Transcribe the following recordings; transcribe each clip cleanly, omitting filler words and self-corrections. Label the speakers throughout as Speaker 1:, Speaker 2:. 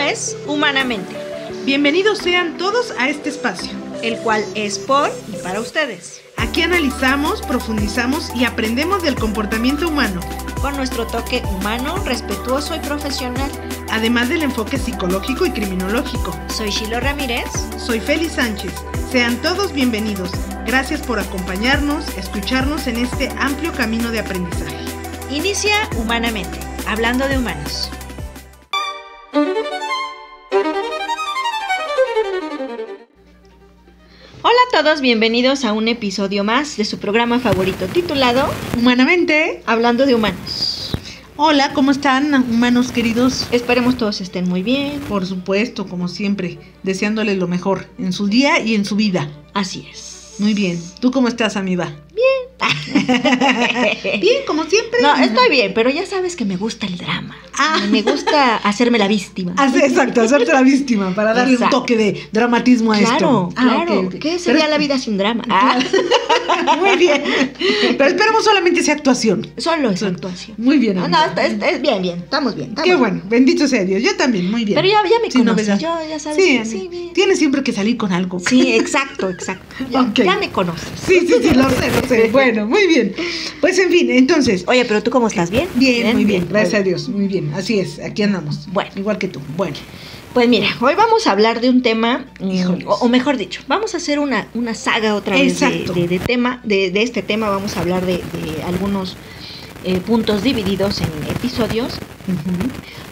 Speaker 1: es Humanamente.
Speaker 2: Bienvenidos sean todos a este espacio,
Speaker 1: el cual es por y para ustedes.
Speaker 2: Aquí analizamos, profundizamos y aprendemos del comportamiento humano,
Speaker 1: con nuestro toque humano, respetuoso y profesional,
Speaker 2: además del enfoque psicológico y criminológico.
Speaker 1: Soy Shilo Ramírez.
Speaker 2: Soy Feli Sánchez. Sean todos bienvenidos. Gracias por acompañarnos, escucharnos en este amplio camino de aprendizaje.
Speaker 1: Inicia Humanamente, hablando de humanos. Hola a todos, bienvenidos a un episodio más de su programa favorito titulado
Speaker 2: Humanamente,
Speaker 1: hablando de humanos.
Speaker 2: Hola, ¿cómo están, humanos queridos?
Speaker 1: Esperemos todos estén muy bien.
Speaker 2: Por supuesto, como siempre, deseándoles lo mejor en su día y en su vida.
Speaker 1: Así es.
Speaker 2: Muy bien. ¿Tú cómo estás, amiga?
Speaker 1: Bien.
Speaker 2: Bien, como siempre.
Speaker 1: No, estoy bien, pero ya sabes que me gusta el drama. Me gusta hacerme la víctima.
Speaker 2: Exacto, hacerte la víctima para darle un toque de dramatismo a esto.
Speaker 1: Claro.
Speaker 2: Okay.
Speaker 1: ¿Qué sería la vida sin drama?
Speaker 2: Muy bien. Pero esperemos solamente esa actuación.
Speaker 1: Solo esa actuación.
Speaker 2: Muy bien.
Speaker 1: No, es bien. Estamos bien.
Speaker 2: Qué bueno. Bendito sea Dios. Yo también, muy bien.
Speaker 1: Pero ya me conoces.
Speaker 2: No,
Speaker 1: yo ya sabes.
Speaker 2: Sí, bien. Tienes siempre que salir con algo.
Speaker 1: Sí, exacto. Ya me conoces.
Speaker 2: Sí, lo sé. Bueno, muy bien. Pues en fin, entonces.
Speaker 1: Oye, pero ¿tú cómo estás? ¿Bien?
Speaker 2: Bien, muy bien. Gracias a Dios. Muy bien. Así es. Aquí andamos.
Speaker 1: Bueno.
Speaker 2: Igual que tú. Bueno.
Speaker 1: Pues mira, hoy vamos a hablar de un tema, o mejor dicho, vamos a hacer una saga otra vez de este tema. Vamos a hablar de algunos puntos divididos en episodios,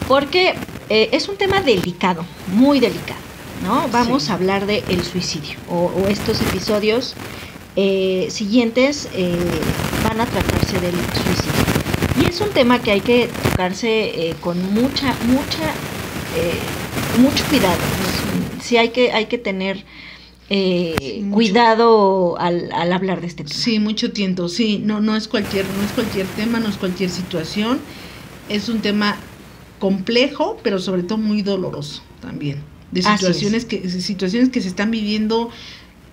Speaker 1: porque es un tema delicado, muy delicado, ¿no? Vamos a hablar de el suicidio, o estos episodios siguientes van a tratarse del suicidio. Y es un tema que hay que tocarse con mucho cuidado. Sí, hay que tener cuidado al hablar de este tema.
Speaker 2: Sí, mucho tiempo. Sí, no es cualquier tema, no es cualquier situación. Es un tema complejo, pero sobre todo muy doloroso también. De situaciones que se están viviendo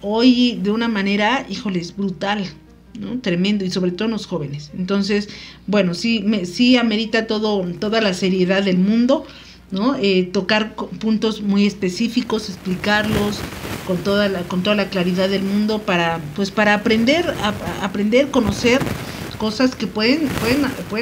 Speaker 2: hoy de una manera, híjoles, brutal, ¿no? Tremendo, y sobre todo en los jóvenes. Entonces, bueno, sí amerita toda la seriedad del mundo, ¿no? Tocar puntos muy específicos, explicarlos con toda la claridad del mundo para aprender, conocer cosas que pueden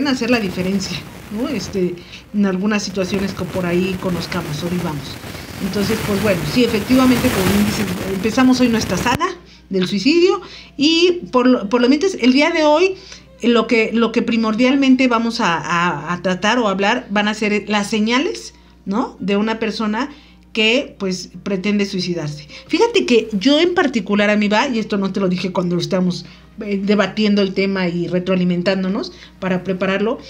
Speaker 2: hacer la diferencia, ¿no? En algunas situaciones que por ahí conozcamos o vivamos. Entonces, pues bueno, sí, efectivamente, como bien dicen, empezamos hoy nuestra saga del suicidio, y por lo menos el día de hoy lo que primordialmente vamos a tratar o hablar van a ser las señales, ¿no? De una persona que pues pretende suicidarse. Fíjate que yo en particular, amiga, y esto no te lo dije cuando estamos debatiendo el tema y retroalimentándonos para prepararlo,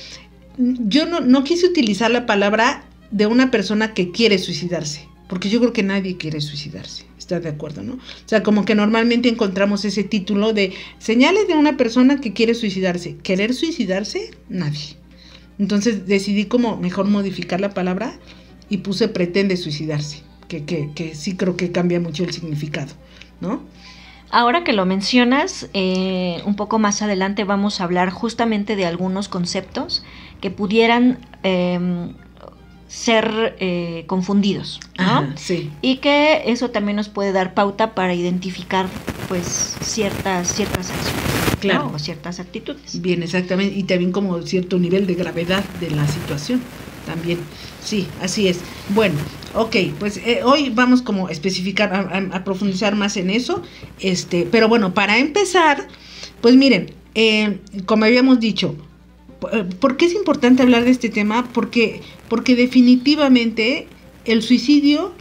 Speaker 2: yo no quise utilizar la palabra de una persona que quiere suicidarse, porque yo creo que nadie quiere suicidarse. ¿Estás de acuerdo, no? O sea, como que normalmente encontramos ese título de señales de una persona que quiere suicidarse. ¿Querer suicidarse? Nadie. Entonces decidí como mejor modificar la palabra y puse pretende suicidarse, que sí creo que cambia mucho el significado, ¿no?
Speaker 1: Ahora que lo mencionas, un poco más adelante vamos a hablar justamente de algunos conceptos que pudieran ser confundidos, ¿no?
Speaker 2: Ajá, sí.
Speaker 1: Y que eso también nos puede dar pauta para identificar pues ciertas acciones,
Speaker 2: claro,
Speaker 1: ¿no? O ciertas actitudes.
Speaker 2: Bien, exactamente, y también como cierto nivel de gravedad de la situación también. Sí, así es. Bueno, ok, pues hoy vamos como a especificar, a profundizar más en eso, pero bueno, para empezar, pues miren, como habíamos dicho, ¿por qué es importante hablar de este tema? Porque definitivamente el suicidio,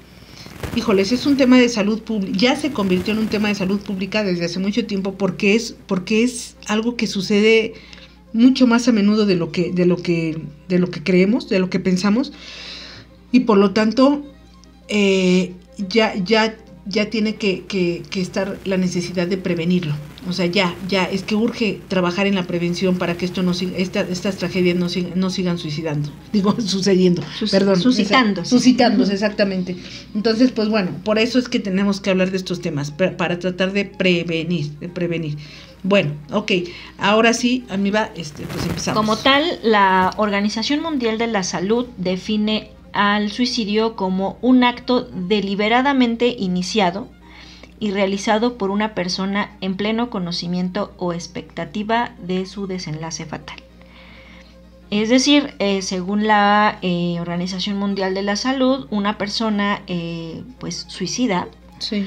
Speaker 2: híjoles, es un tema de salud pública, ya se convirtió en un tema de salud pública desde hace mucho tiempo, porque es algo que sucede mucho más a menudo de lo que creemos, de lo que pensamos, y por lo tanto ya tiene que estar la necesidad de prevenirlo. O sea, ya es que urge trabajar en la prevención para que esto estas tragedias no sigan sucediendo. Suscitándose, exactamente. Entonces, pues bueno, por eso es que tenemos que hablar de estos temas, para tratar de prevenir. Bueno, ok, ahora sí, amiga, pues empezamos.
Speaker 1: Como tal, la Organización Mundial de la Salud define al suicidio como un acto deliberadamente iniciado y realizado por una persona en pleno conocimiento o expectativa de su desenlace fatal. Es decir, según la Organización Mundial de la Salud, una persona pues suicida,
Speaker 2: sí,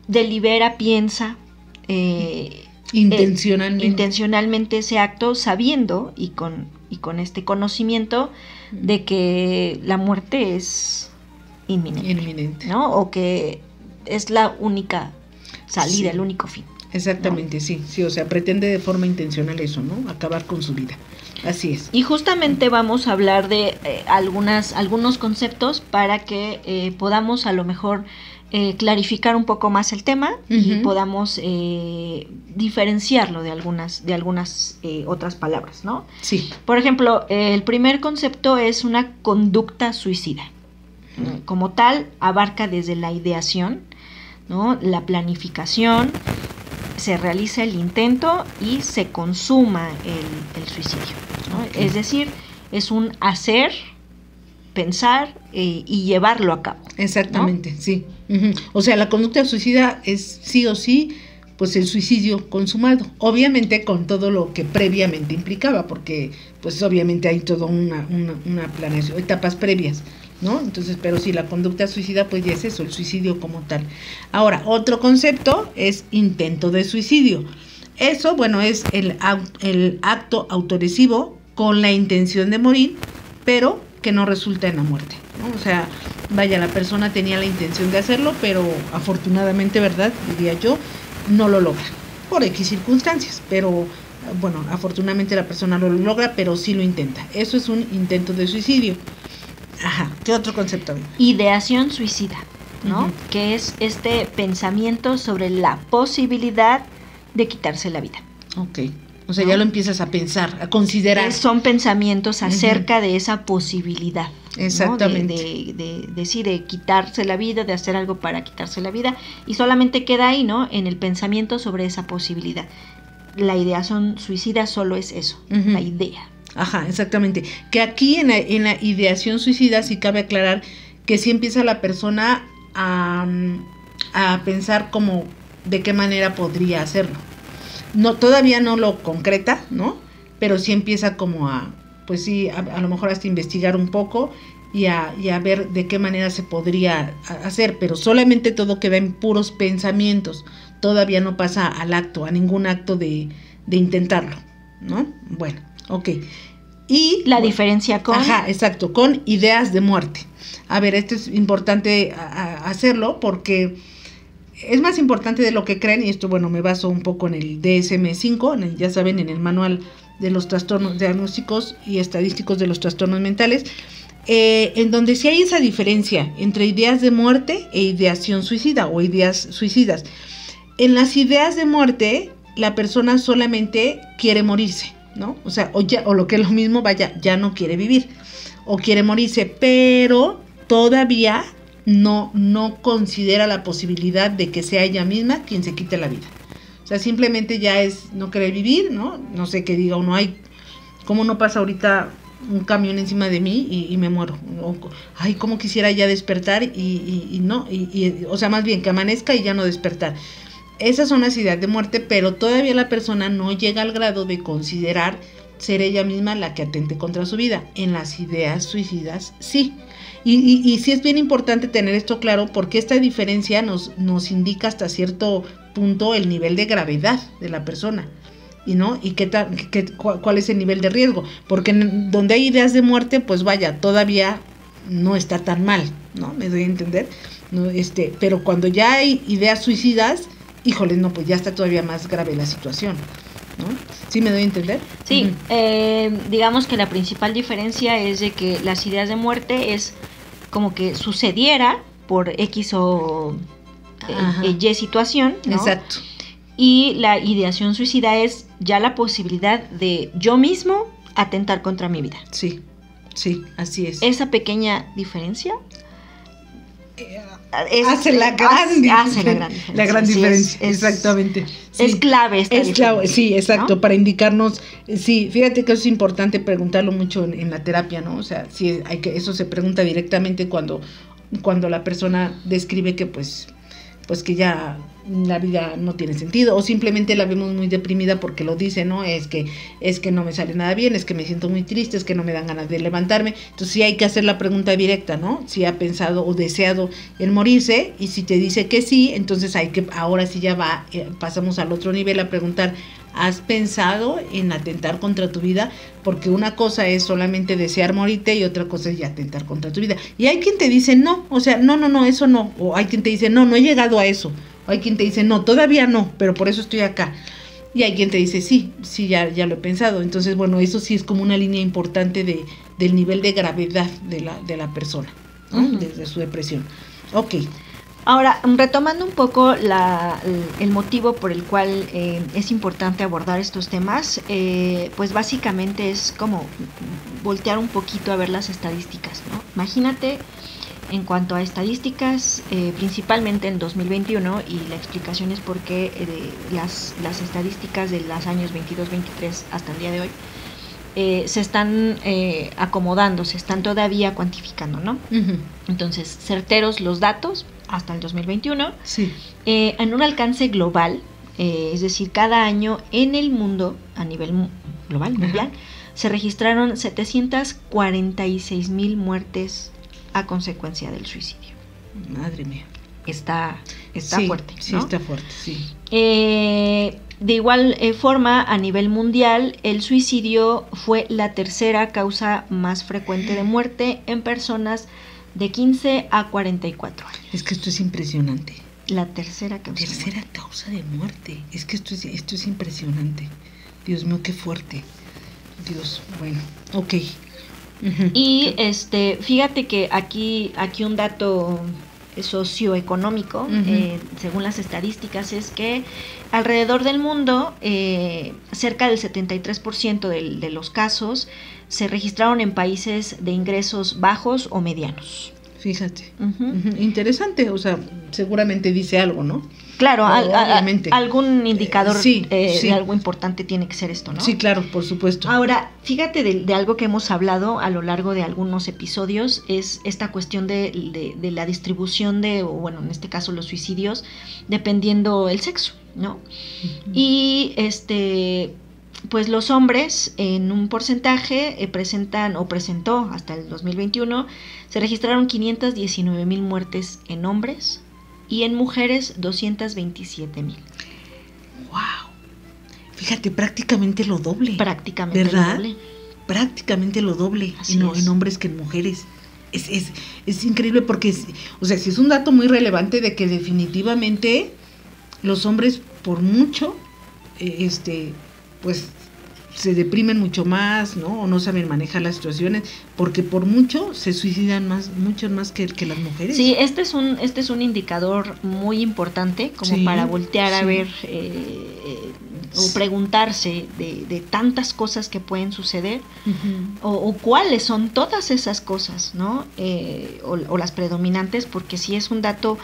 Speaker 1: delibera, piensa intencionalmente ese acto, sabiendo y con este conocimiento de que la muerte es inminente, ¿no? O que es la única salida, sí, el único fin.
Speaker 2: Exactamente, ¿no? Sí, o sea, pretende de forma intencional eso, ¿no? Acabar con su vida. Así es.
Speaker 1: Y justamente vamos a hablar de algunos conceptos para que podamos a lo mejor clarificar un poco más el tema y podamos diferenciarlo de algunas otras palabras, ¿no?
Speaker 2: Sí.
Speaker 1: Por ejemplo, el primer concepto es una conducta suicida. Como tal, abarca desde la ideación, ¿no? La planificación, se realiza el intento y se consuma el suicidio, ¿no? Okay. Es decir, es un hacer, pensar y llevarlo a cabo.
Speaker 2: Exactamente, ¿no? Sí.
Speaker 1: Uh-huh.
Speaker 2: O sea, la conducta suicida es sí o sí, pues el suicidio consumado, obviamente con todo lo que previamente implicaba, porque pues obviamente hay toda una planeación, etapas previas, ¿no? Entonces, pero sí, la conducta suicida pues ya es eso, el suicidio como tal. Ahora, otro concepto es intento de suicidio. Eso, bueno, es el acto autolesivo con la intención de morir, pero que no resulta en la muerte, ¿no? O sea, vaya, la persona tenía la intención de hacerlo, pero afortunadamente, ¿verdad?, diría yo, no lo logra, por X circunstancias, pero bueno, afortunadamente la persona no lo logra, pero sí lo intenta. Eso es un intento de suicidio. Ajá, ¿qué otro concepto?
Speaker 1: Ideación suicida, ¿no?
Speaker 2: Uh-huh.
Speaker 1: Que es este pensamiento sobre la posibilidad de quitarse la vida.
Speaker 2: Ok, o sea, ¿no? Ya lo empiezas a pensar, a considerar.
Speaker 1: Son pensamientos acerca de esa posibilidad.
Speaker 2: Exactamente.
Speaker 1: ¿No? De quitarse la vida, de hacer algo para quitarse la vida, y solamente queda ahí, ¿no? En el pensamiento sobre esa posibilidad. La ideación suicida solo es eso, uh-huh, la idea.
Speaker 2: Ajá, exactamente. Que aquí en la ideación suicida sí cabe aclarar que sí empieza la persona a pensar como de qué manera podría hacerlo. No, todavía no lo concreta, ¿no? Pero sí empieza como pues sí, a lo mejor hasta investigar un poco y a ver de qué manera se podría hacer, pero solamente todo queda en puros pensamientos, todavía no pasa al acto, a ningún acto de intentarlo, ¿no? Bueno, ok. Y
Speaker 1: la diferencia con...
Speaker 2: Ajá, exacto, con ideas de muerte. A ver, esto es importante hacerlo porque es más importante de lo que creen, y esto, bueno, me baso un poco en el DSM-5, ya saben, en el manual de los trastornos diagnósticos y estadísticos de los trastornos mentales, en donde sí hay esa diferencia entre ideas de muerte e ideación suicida o ideas suicidas. En las ideas de muerte, la persona solamente quiere morirse, ¿no? O sea, o lo que es lo mismo, vaya, ya no quiere vivir o quiere morirse, pero todavía no considera la posibilidad de que sea ella misma quien se quite la vida. O sea, simplemente ya es no querer vivir, ¿no? No sé qué diga uno, ay, ¿cómo no pasa ahorita un camión encima de mí y me muero? O, ay, ¿cómo quisiera ya despertar y no? O sea, más bien que amanezca y ya no despertar. Esas son las ideas de muerte, pero todavía la persona no llega al grado de considerar ser ella misma la que atente contra su vida. En las ideas suicidas, sí. Y sí es bien importante tener esto claro, porque esta diferencia nos indica hasta cierto punto el nivel de gravedad de la persona, y no, y cuál es el nivel de riesgo, porque donde hay ideas de muerte, pues vaya, todavía no está tan mal, ¿no? Me doy a entender, ¿no? Pero cuando ya hay ideas suicidas, híjole, no, pues ya está todavía más grave la situación, ¿no? ¿Sí me doy a entender?
Speaker 1: Sí, digamos que la principal diferencia es de que las ideas de muerte es como que sucediera por X o Y situación, ¿no?
Speaker 2: Exacto.
Speaker 1: Y la ideación suicida es ya la posibilidad de yo mismo atentar contra mi vida.
Speaker 2: Sí, así es.
Speaker 1: Esa pequeña diferencia
Speaker 2: hace la gran diferencia. La gran diferencia, exactamente.
Speaker 1: Sí. Es clave esta
Speaker 2: diferencia. Sí, exacto, ¿no? Para indicarnos, sí, fíjate que eso es importante preguntarlo mucho en la terapia, ¿no? O sea, sí, eso se pregunta directamente cuando la persona describe que pues que ya la vida no tiene sentido, o simplemente la vemos muy deprimida porque lo dice, ¿no? Es que no me sale nada bien, es que me siento muy triste, es que no me dan ganas de levantarme. Entonces sí hay que hacer la pregunta directa, ¿no? Si ha pensado o deseado en morirse, y si te dice que sí, entonces ahora sí ya pasamos al otro nivel a preguntar, ¿has pensado en atentar contra tu vida? Porque una cosa es solamente desear morirte y otra cosa es ya atentar contra tu vida. Y hay quien te dice no, o sea, no, eso no. O hay quien te dice no he llegado a eso. O hay quien te dice no, todavía no, pero por eso estoy acá. Y hay quien te dice sí, ya lo he pensado. Entonces, bueno, eso sí es como una línea importante del nivel de gravedad de la persona, ¿no? Uh-huh. Desde su depresión. Ok.
Speaker 1: Ahora, retomando un poco el motivo por el cual es importante abordar estos temas, pues básicamente es como voltear un poquito a ver las estadísticas, ¿no? Imagínate, en cuanto a estadísticas, principalmente en 2021, y la explicación es porque las estadísticas de los años 22-23 hasta el día de hoy se están acomodando, se están todavía cuantificando, ¿no? Uh-huh. Entonces, certeros los datos hasta el 2021,
Speaker 2: sí.
Speaker 1: En un alcance global, es decir, cada año en el mundo, a nivel global, mundial, se registraron 746,000 muertes a consecuencia del suicidio.
Speaker 2: Madre mía.
Speaker 1: Está
Speaker 2: sí,
Speaker 1: fuerte, ¿no?
Speaker 2: Sí, está fuerte, sí.
Speaker 1: De igual forma, a nivel mundial, el suicidio fue la tercera causa más frecuente de muerte en personas de 15 a 44 años.
Speaker 2: Es que esto es impresionante.
Speaker 1: La tercera causa
Speaker 2: de muerte. Es que esto es impresionante. Dios mío, qué fuerte. Dios, bueno, ok.
Speaker 1: Uh-huh. Y fíjate que aquí un dato socioeconómico, uh-huh, según las estadísticas, es que alrededor del mundo cerca del 73% de los casos se registraron en países de ingresos bajos o medianos.
Speaker 2: Fíjate, uh-huh. Uh-huh. Interesante, o sea, seguramente dice algo, ¿no?
Speaker 1: Claro, algún indicador sí. De algo importante tiene que ser esto, ¿no?
Speaker 2: Sí, claro, por supuesto.
Speaker 1: Ahora, fíjate de algo que hemos hablado a lo largo de algunos episodios, es esta cuestión de la distribución bueno, en este caso los suicidios, dependiendo el sexo, ¿no? Uh-huh. Y pues los hombres en un porcentaje presentó hasta el 2021, se registraron 519,000 muertes en hombres, y en mujeres 227,000.
Speaker 2: ¡Wow! Fíjate, prácticamente lo doble.
Speaker 1: Prácticamente
Speaker 2: ¿verdad?
Speaker 1: Lo doble.
Speaker 2: Prácticamente lo doble en hombres que en mujeres. Es increíble porque, o sea, sí es un dato muy relevante de que definitivamente los hombres por mucho, pues se deprimen mucho más, ¿no? O no saben manejar las situaciones, porque por mucho se suicidan mucho más que las mujeres.
Speaker 1: Sí, este es un indicador muy importante como para voltear a ver o preguntarse de tantas cosas que pueden suceder, uh-huh, o cuáles son todas esas cosas, ¿no? O las predominantes, porque sí es un dato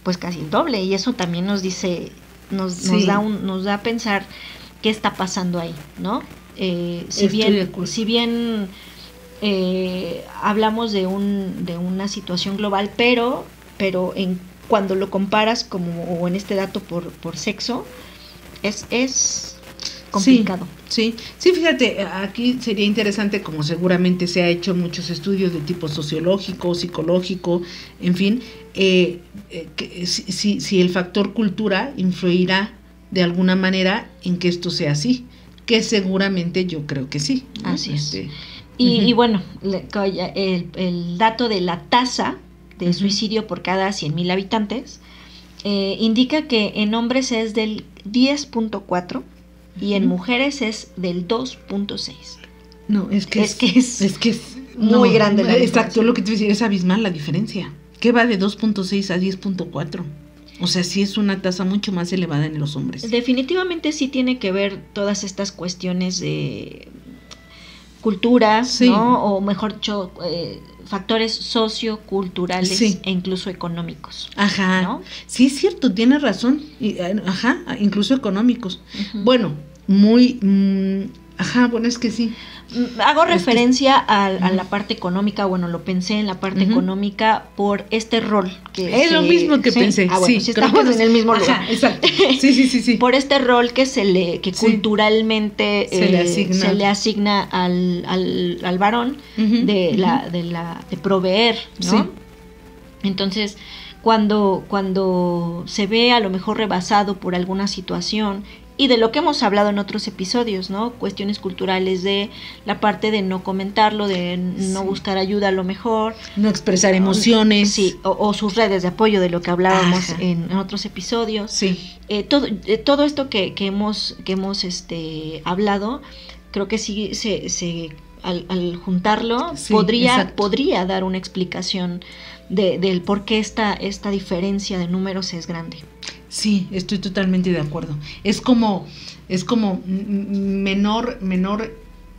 Speaker 1: pues casi el doble, y eso también nos dice, nos da a pensar qué está pasando ahí, ¿no? Si bien hablamos de una situación global, pero cuando lo comparas o en este dato por sexo, es complicado.
Speaker 2: Sí, fíjate, aquí sería interesante, como seguramente se ha hecho muchos estudios de tipo sociológico, psicológico, en fin, si el factor cultura influirá de alguna manera en que esto sea así, que seguramente yo creo que sí, ¿no?
Speaker 1: Así es. Y bueno, el dato de la tasa de uh-huh, suicidio por cada 100,000 habitantes indica que en hombres es del 10.4 uh-huh, y en mujeres es del 2.6.
Speaker 2: No, es que es
Speaker 1: muy grande la diferencia.
Speaker 2: Exacto, lo que te decía, es abismal la diferencia. ¿Qué va de 2.6 a 10.4? O sea, sí es una tasa mucho más elevada en los hombres.
Speaker 1: Definitivamente sí tiene que ver todas estas cuestiones de cultura,
Speaker 2: sí.
Speaker 1: ¿no? O mejor dicho, factores socioculturales e incluso económicos.
Speaker 2: Ajá, ¿no? Sí, es cierto, tienes razón. Ajá, incluso económicos. Bueno, bueno, es que sí.
Speaker 1: Hago referencia a la parte económica, bueno, lo pensé en la parte económica por este rol.
Speaker 2: Es lo mismo que pensé.
Speaker 1: Bueno, sí, estamos en el mismo lugar.
Speaker 2: Ajá, exacto. Sí.
Speaker 1: Por este rol que culturalmente se le asigna al varón de proveer, ¿no? Sí. Entonces, cuando se ve a lo mejor rebasado por alguna situación, y de lo que hemos hablado en otros episodios, ¿no? Cuestiones culturales de la parte de no comentarlo, de no buscar ayuda a lo mejor.
Speaker 2: No expresar emociones.
Speaker 1: Sí, o sus redes de apoyo, de lo que hablábamos en otros episodios.
Speaker 2: Sí.
Speaker 1: Todo esto que hemos hablado, creo que sí al juntarlo podría dar una explicación del por qué esta diferencia de números es grande.
Speaker 2: Sí, estoy totalmente de acuerdo. Es como menor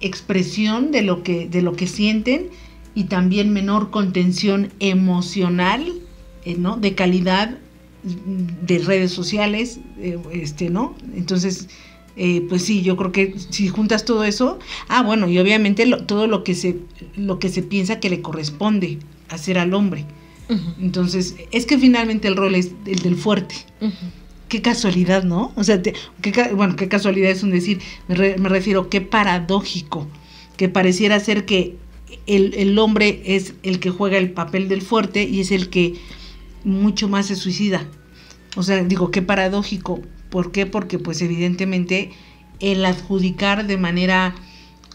Speaker 2: expresión de lo que sienten, y también menor contención emocional, ¿no? De calidad de redes sociales, ¿no? Entonces, pues sí, yo creo que si juntas todo eso, bueno, y obviamente todo lo que se piensa que le corresponde hacer al hombre. Uh-huh. Entonces, es que finalmente el rol es el del fuerte. Uh-huh. Qué casualidad, ¿no? O sea, qué casualidad es un decir, me refiero, qué paradójico, que pareciera ser que el hombre es el que juega el papel del fuerte y es el que mucho más se suicida. O sea, digo, qué paradójico. ¿Por qué? Porque pues evidentemente el adjudicar de manera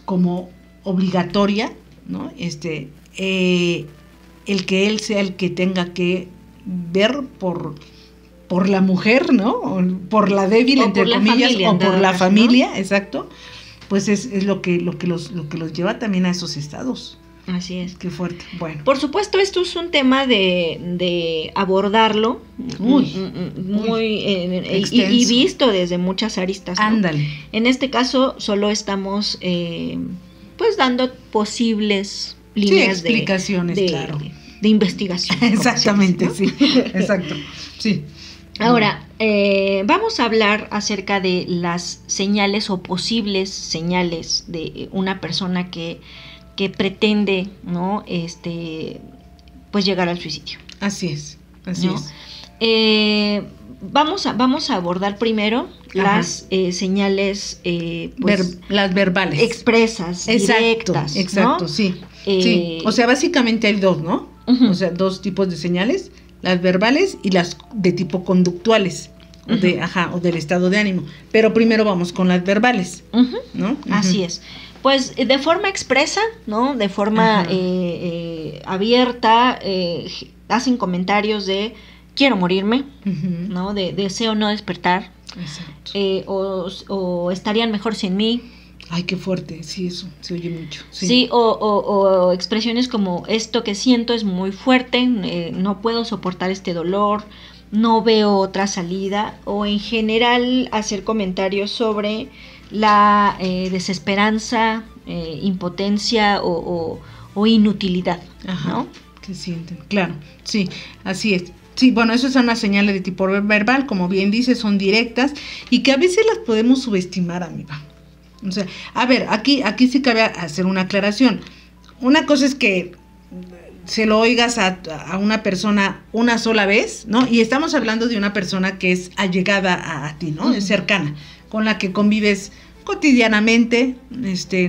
Speaker 2: como obligatoria, ¿no? El que él sea el que tenga que ver por la mujer, ¿no? O por la débil, entre comillas, o por la familia, ¿no? Exacto. Pues es lo que los lleva también a esos estados.
Speaker 1: Así es.
Speaker 2: Qué fuerte. Bueno.
Speaker 1: Por supuesto, esto es un tema de abordarlo y visto desde muchas aristas, ¿no?
Speaker 2: Ándale.
Speaker 1: En este caso, solo estamos pues dando posibles líneas
Speaker 2: explicaciones, claro,
Speaker 1: de investigación.
Speaker 2: Exactamente, ¿no? Sí, exacto. Sí.
Speaker 1: Ahora, vamos a hablar acerca de las señales o posibles señales de una persona que pretende, ¿no? Pues llegar al suicidio.
Speaker 2: Así es,
Speaker 1: ¿no? Vamos a abordar primero las señales, pues,
Speaker 2: las verbales,
Speaker 1: expresas, directas,
Speaker 2: exacto,
Speaker 1: ¿no?
Speaker 2: Sí. Sí. O sea, básicamente hay dos, ¿no? Uh-huh. O sea, dos tipos de señales, las verbales y las de tipo conductuales, uh-huh, o del estado de ánimo. Pero primero vamos con las verbales, uh-huh, ¿no? Uh-huh.
Speaker 1: Así es. Pues de forma expresa, ¿no? De forma abierta, hacen comentarios de quiero morirme, uh-huh, ¿no? De deseo no despertar.
Speaker 2: Exacto.
Speaker 1: O estarían mejor sin mí.
Speaker 2: Ay, qué fuerte, sí, eso se oye mucho.
Speaker 1: Sí, o expresiones como esto que siento es muy fuerte, no puedo soportar este dolor, no veo otra salida, o en general hacer comentarios sobre la desesperanza, impotencia o inutilidad.
Speaker 2: Ajá,
Speaker 1: ¿no?
Speaker 2: Que sienten, claro, sí, así es. Sí, bueno, eso son unas señales de tipo verbal, como bien dices, son directas y que a veces las podemos subestimar, amiga. O sea, a ver, aquí sí cabe hacer una aclaración. Una cosa es que se lo oigas a una persona una sola vez, ¿no? Y estamos hablando de una persona que es allegada a ti, ¿no? Uh-huh. Es cercana, con la que convives cotidianamente,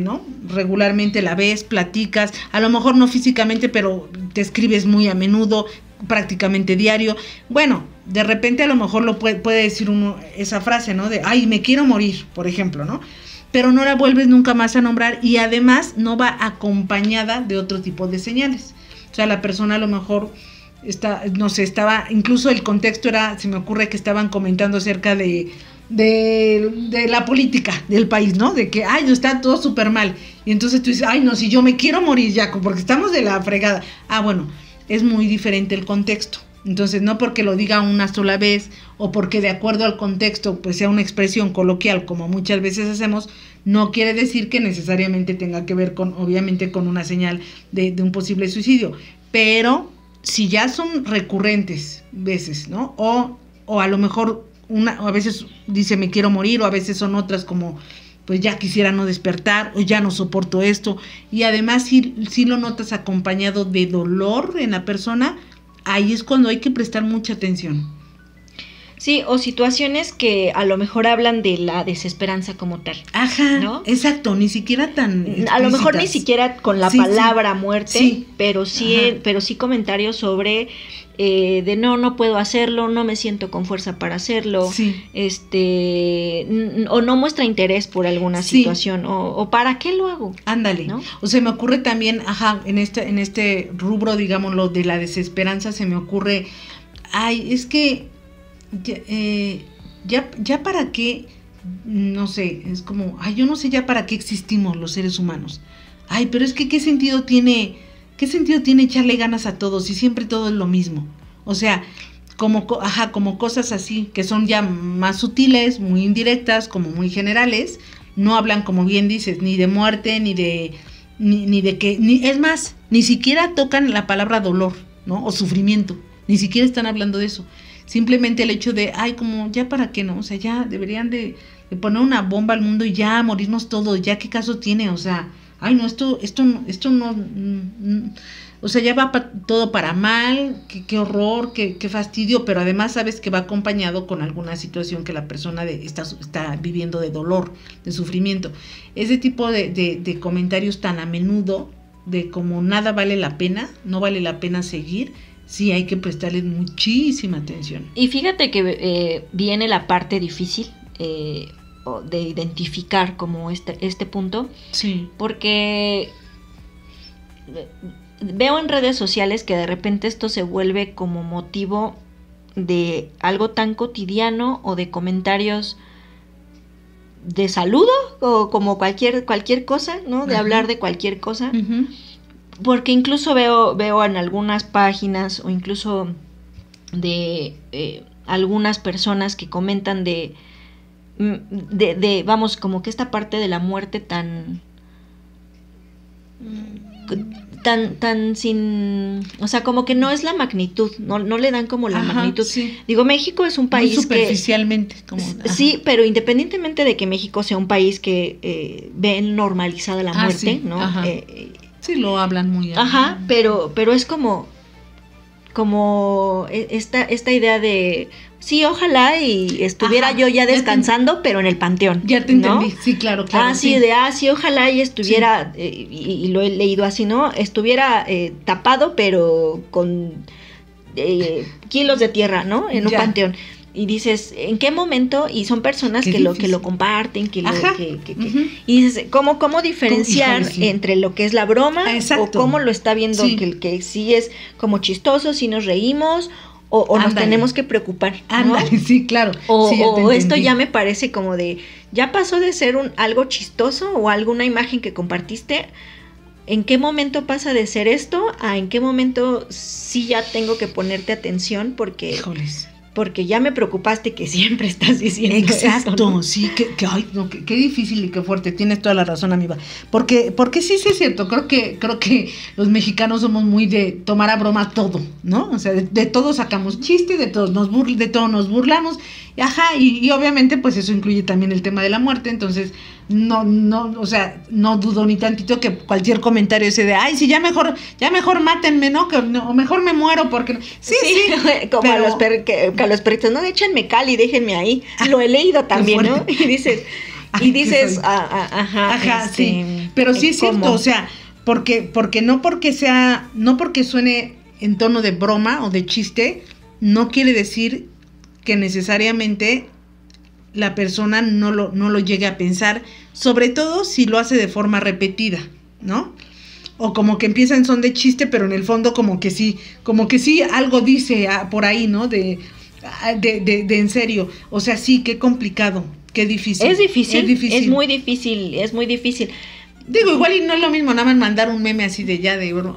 Speaker 2: ¿no? Regularmente la ves, platicas, a lo mejor no físicamente, pero te escribes muy a menudo, prácticamente diario. Bueno, de repente a lo mejor lo puede decir uno esa frase, ¿no? De, ay, me quiero morir, por ejemplo, ¿no? Pero no la vuelves nunca más a nombrar y además no va acompañada de otro tipo de señales. O sea, la persona a lo mejor estaba, incluso el contexto era, se me ocurre que estaban comentando acerca de la política del país, ¿no? De que, ay, está todo súper mal. Y entonces tú dices, ay, no, si yo me quiero morir ya, porque estamos de la fregada. Bueno, es muy diferente el contexto. Entonces, no porque lo diga una sola vez o porque de acuerdo al contexto pues sea una expresión coloquial como muchas veces hacemos, No quiere decir que necesariamente tenga que ver con, obviamente, con una señal de un posible suicidio, pero si ya son recurrentes veces, ¿no? O a lo mejor a veces dice me quiero morir, o a veces son otras como pues ya quisiera no despertar, o ya no soporto esto, y además si lo notas acompañado de dolor en la persona, ahí es cuando hay que prestar mucha atención.
Speaker 1: Sí, o situaciones que a lo mejor hablan de la desesperanza como tal.
Speaker 2: Ajá, ¿no? Exacto, ni siquiera tan
Speaker 1: explícitas. A lo mejor ni siquiera con la palabra muerte, pero sí comentarios sobre de no puedo hacerlo, no me siento con fuerza para hacerlo, o no muestra interés por alguna situación, o ¿para qué lo hago?
Speaker 2: Ándale, ¿no? O se me ocurre también, en este rubro, digámoslo, de la desesperanza, se me ocurre, es que ya para qué, no sé, es como, yo no sé ya para qué existimos los seres humanos. Pero es que ¿qué sentido tiene echarle ganas a todos si siempre todo es lo mismo? O sea, como cosas así que son ya más sutiles, muy indirectas, como muy generales, no hablan, como bien dices, ni de muerte, ni de que, es más, ni siquiera tocan la palabra dolor, ¿no? O sufrimiento, ni siquiera están hablando de eso. Simplemente el hecho de, como ya para qué, ¿no? O sea, ya deberían de poner una bomba al mundo y ya morirnos todos, ya qué caso tiene, o sea, no, esto no, o sea, ya va todo para mal, qué horror, qué fastidio, pero además sabes que va acompañado con alguna situación que la persona está viviendo de dolor, de sufrimiento. Ese tipo de comentarios tan a menudo, de como nada vale la pena, no vale la pena seguir, sí hay que prestarle muchísima atención.
Speaker 1: Y fíjate que viene la parte difícil de identificar como este punto.
Speaker 2: Sí.
Speaker 1: Porque veo en redes sociales que de repente esto se vuelve como motivo de algo tan cotidiano o de comentarios de saludo o como cualquier cosa, ¿no? De hablar de cualquier cosa.
Speaker 2: Uh-huh.
Speaker 1: Porque incluso veo en algunas páginas o incluso de algunas personas que comentan de vamos, como que esta parte de la muerte tan sin, o sea, como que no es la magnitud, no le dan como la magnitud.
Speaker 2: Sí.
Speaker 1: Digo, México es un país
Speaker 2: muy superficialmente,
Speaker 1: sí, pero independientemente de que México sea un país que ve normalizada la muerte,
Speaker 2: sí,
Speaker 1: ¿no?
Speaker 2: Sí, lo hablan muy bien.
Speaker 1: Pero es como esta idea de sí, ojalá y estuviera yo ya descansando, pero en el panteón.
Speaker 2: Ya te entendí, ¿no? Sí, claro.
Speaker 1: Sí, sí, ojalá y estuviera, y lo he leído así, ¿no? Estuviera tapado, pero con kilos de tierra, ¿no? En un panteón. Y dices, ¿en qué momento? Y son personas que lo comparten,
Speaker 2: uh-huh.
Speaker 1: Y dices, ¿cómo diferenciar entre lo que es la broma?
Speaker 2: Exacto.
Speaker 1: O cómo lo está viendo, que sí es como chistoso, si nos reímos, o nos tenemos que preocupar, ¿no?
Speaker 2: Ándale, sí, claro.
Speaker 1: O esto ya me parece como de, ya pasó de ser algo chistoso o alguna imagen que compartiste. ¿En qué momento pasa de ser esto a en qué momento sí ya tengo que ponerte atención? Porque...
Speaker 2: Híjoles.
Speaker 1: Porque ya me preocupaste que siempre estás diciendo
Speaker 2: exacto,
Speaker 1: esto, ¿no?
Speaker 2: Sí, qué difícil y qué fuerte, tienes toda la razón, amiga. Porque sí es cierto, creo que los mexicanos somos muy de tomar a broma todo, ¿no? O sea, de todo sacamos chistes, de todo nos burlamos, y obviamente pues eso incluye también el tema de la muerte, entonces no, o sea, no dudo ni tantito que cualquier comentario ese de, sí, ya mejor mátenme, ¿no? O mejor me muero porque... Sí.
Speaker 1: Como pero, a los perritos, no, échenme cal y déjenme ahí. Lo he leído también, ¿no? Y dices,
Speaker 2: sí. Pero sí es cierto, o sea, porque no porque suene en tono de broma o de chiste, no quiere decir que necesariamente la persona no lo llegue a pensar, sobre todo si lo hace de forma repetida, ¿no? O como que empieza en son de chiste, pero en el fondo como que sí algo dice por ahí, ¿no? De en serio. O sea, sí, qué complicado, qué difícil.
Speaker 1: Es muy difícil.
Speaker 2: Digo, igual y no es lo mismo nada más mandar un meme así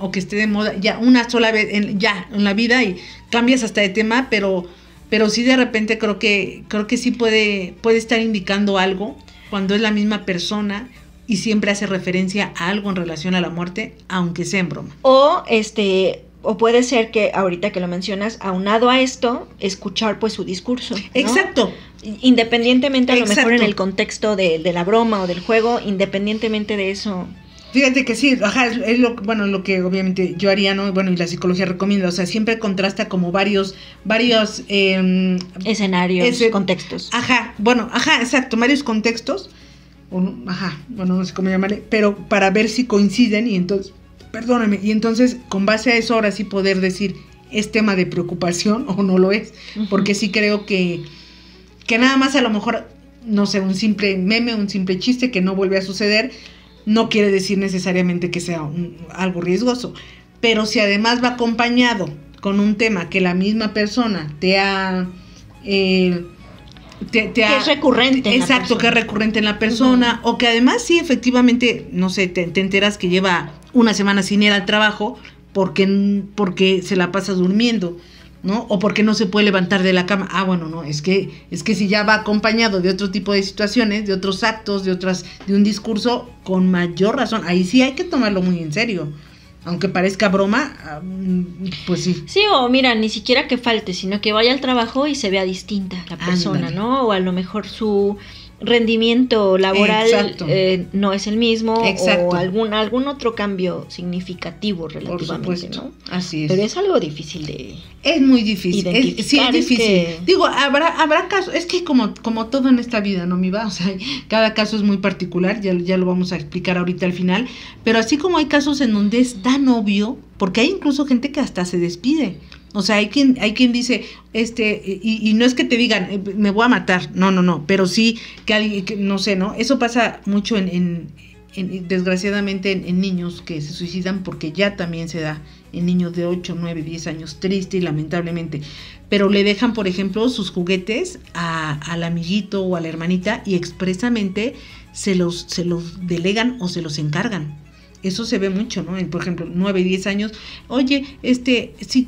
Speaker 2: o que esté de moda ya una sola vez en la vida y cambias hasta de tema, pero sí de repente creo que sí puede estar indicando algo, cuando es la misma persona y siempre hace referencia a algo en relación a la muerte, aunque sea en broma.
Speaker 1: O puede ser que ahorita que lo mencionas, aunado a esto, escuchar pues su discurso, ¿no?
Speaker 2: Exacto.
Speaker 1: Independientemente a lo mejor en el contexto de la broma o del juego, independientemente de eso.
Speaker 2: Fíjate que sí, es lo que obviamente yo haría, ¿no? Bueno, y la psicología recomienda, o sea, siempre contrasta como varios
Speaker 1: escenarios, contextos.
Speaker 2: Exacto, varios contextos, no sé cómo llamarle, pero para ver si coinciden y entonces con base a eso ahora sí poder decir, ¿es tema de preocupación o no lo es? Uh-huh. Porque sí creo que nada más a lo mejor, no sé, un simple meme, un simple chiste que no vuelve a suceder, no quiere decir necesariamente que sea algo riesgoso, pero si además va acompañado con un tema que la misma persona te ha... que
Speaker 1: es recurrente.
Speaker 2: Exacto, que es recurrente en la persona, uh-huh. O que además sí, efectivamente, no sé, te enteras que lleva una semana sin ir al trabajo porque se la pasa durmiendo, ¿no? O porque no se puede levantar de la cama. Es que si ya va acompañado de otro tipo de situaciones, de otros actos, de un discurso, con mayor razón, ahí sí hay que tomarlo muy en serio. Aunque parezca broma, pues sí.
Speaker 1: Sí, o mira, ni siquiera que falte, sino que vaya al trabajo y se vea distinta la persona, ¿no? O a lo mejor su rendimiento laboral no es el mismo. Exacto. O algún otro cambio significativo relativamente, por supuesto, ¿no?
Speaker 2: Así es.
Speaker 1: Pero es algo difícil de...
Speaker 2: Es muy difícil, sí es difícil. Digo, habrá casos, es que como todo en esta vida, ¿no, Miva? O sea, cada caso es muy particular, ya lo vamos a explicar ahorita al final, pero así como hay casos en donde es tan obvio, porque hay incluso gente que hasta se despide. O sea, hay quien dice, y no es que te digan, me voy a matar, no, pero sí que alguien, no sé, ¿no? Eso pasa mucho desgraciadamente en niños que se suicidan, porque ya también se da en niños de 8, 9, 10 años, triste y lamentablemente, pero le dejan, por ejemplo, sus juguetes al amiguito o a la hermanita y expresamente se los delegan o se los encargan. Eso se ve mucho, ¿no? Por ejemplo, 9, 10 años, oye,